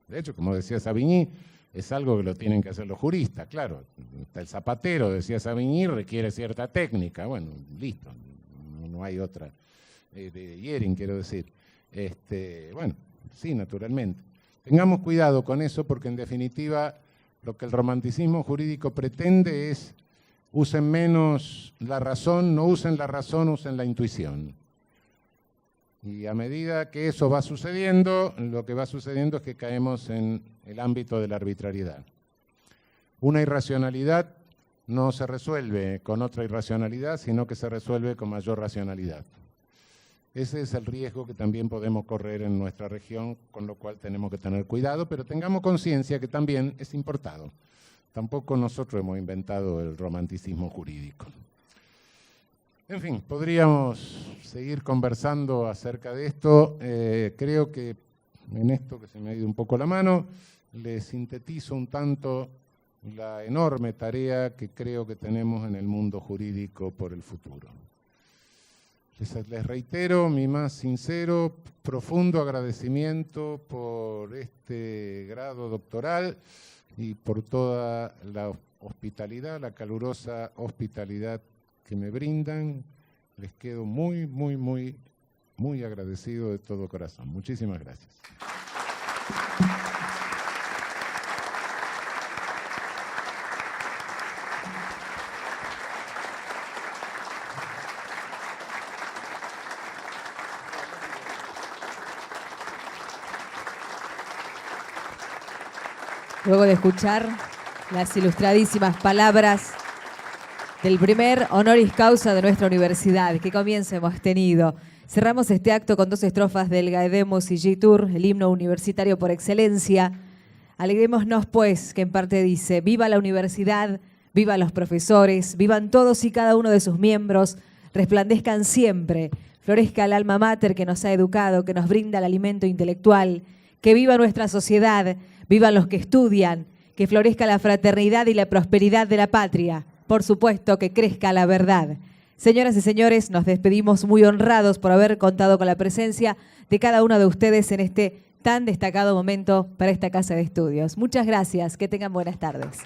De hecho, como decía Savigny, es algo que lo tienen que hacer los juristas, claro. Hasta el zapatero, decía Savigny, requiere cierta técnica. Bueno, listo, no hay otra. De Yering, quiero decir. Bueno, sí, naturalmente. Tengamos cuidado con eso porque, en definitiva, lo que el romanticismo jurídico pretende es usen menos la razón, no usen la razón, usen la intuición. Y a medida que eso va sucediendo, lo que va sucediendo es que caemos en el ámbito de la arbitrariedad. Una irracionalidad no se resuelve con otra irracionalidad, sino que se resuelve con mayor racionalidad. Ese es el riesgo que también podemos correr en nuestra región, con lo cual tenemos que tener cuidado, pero tengamos conciencia que también es importado. Tampoco nosotros hemos inventado el romanticismo jurídico. En fin, podríamos seguir conversando acerca de esto. Creo que en esto que se me ha ido un poco la mano, le sintetizo un tanto la enorme tarea que creo que tenemos en el mundo jurídico por el futuro. Les reitero mi más sincero, profundo agradecimiento por este grado doctoral y por toda la hospitalidad, la calurosa hospitalidad que me brindan. Les quedo muy, muy, muy, muy agradecido de todo corazón. Muchísimas gracias. Luego de escuchar las ilustradísimas palabras del primer honoris causa de nuestra universidad, qué comienzo hemos tenido. Cerramos este acto con 2 estrofas del Gaedemos y G-Tur, el himno universitario por excelencia. Alegrémonos, pues, que en parte dice: viva la universidad, viva los profesores, vivan todos y cada uno de sus miembros, resplandezcan siempre, florezca el alma mater que nos ha educado, que nos brinda el alimento intelectual, que viva nuestra sociedad, vivan los que estudian, que florezca la fraternidad y la prosperidad de la patria. Por supuesto, que crezca la verdad. Señoras y señores, nos despedimos muy honrados por haber contado con la presencia de cada uno de ustedes en este tan destacado momento para esta casa de estudios. Muchas gracias, que tengan buenas tardes.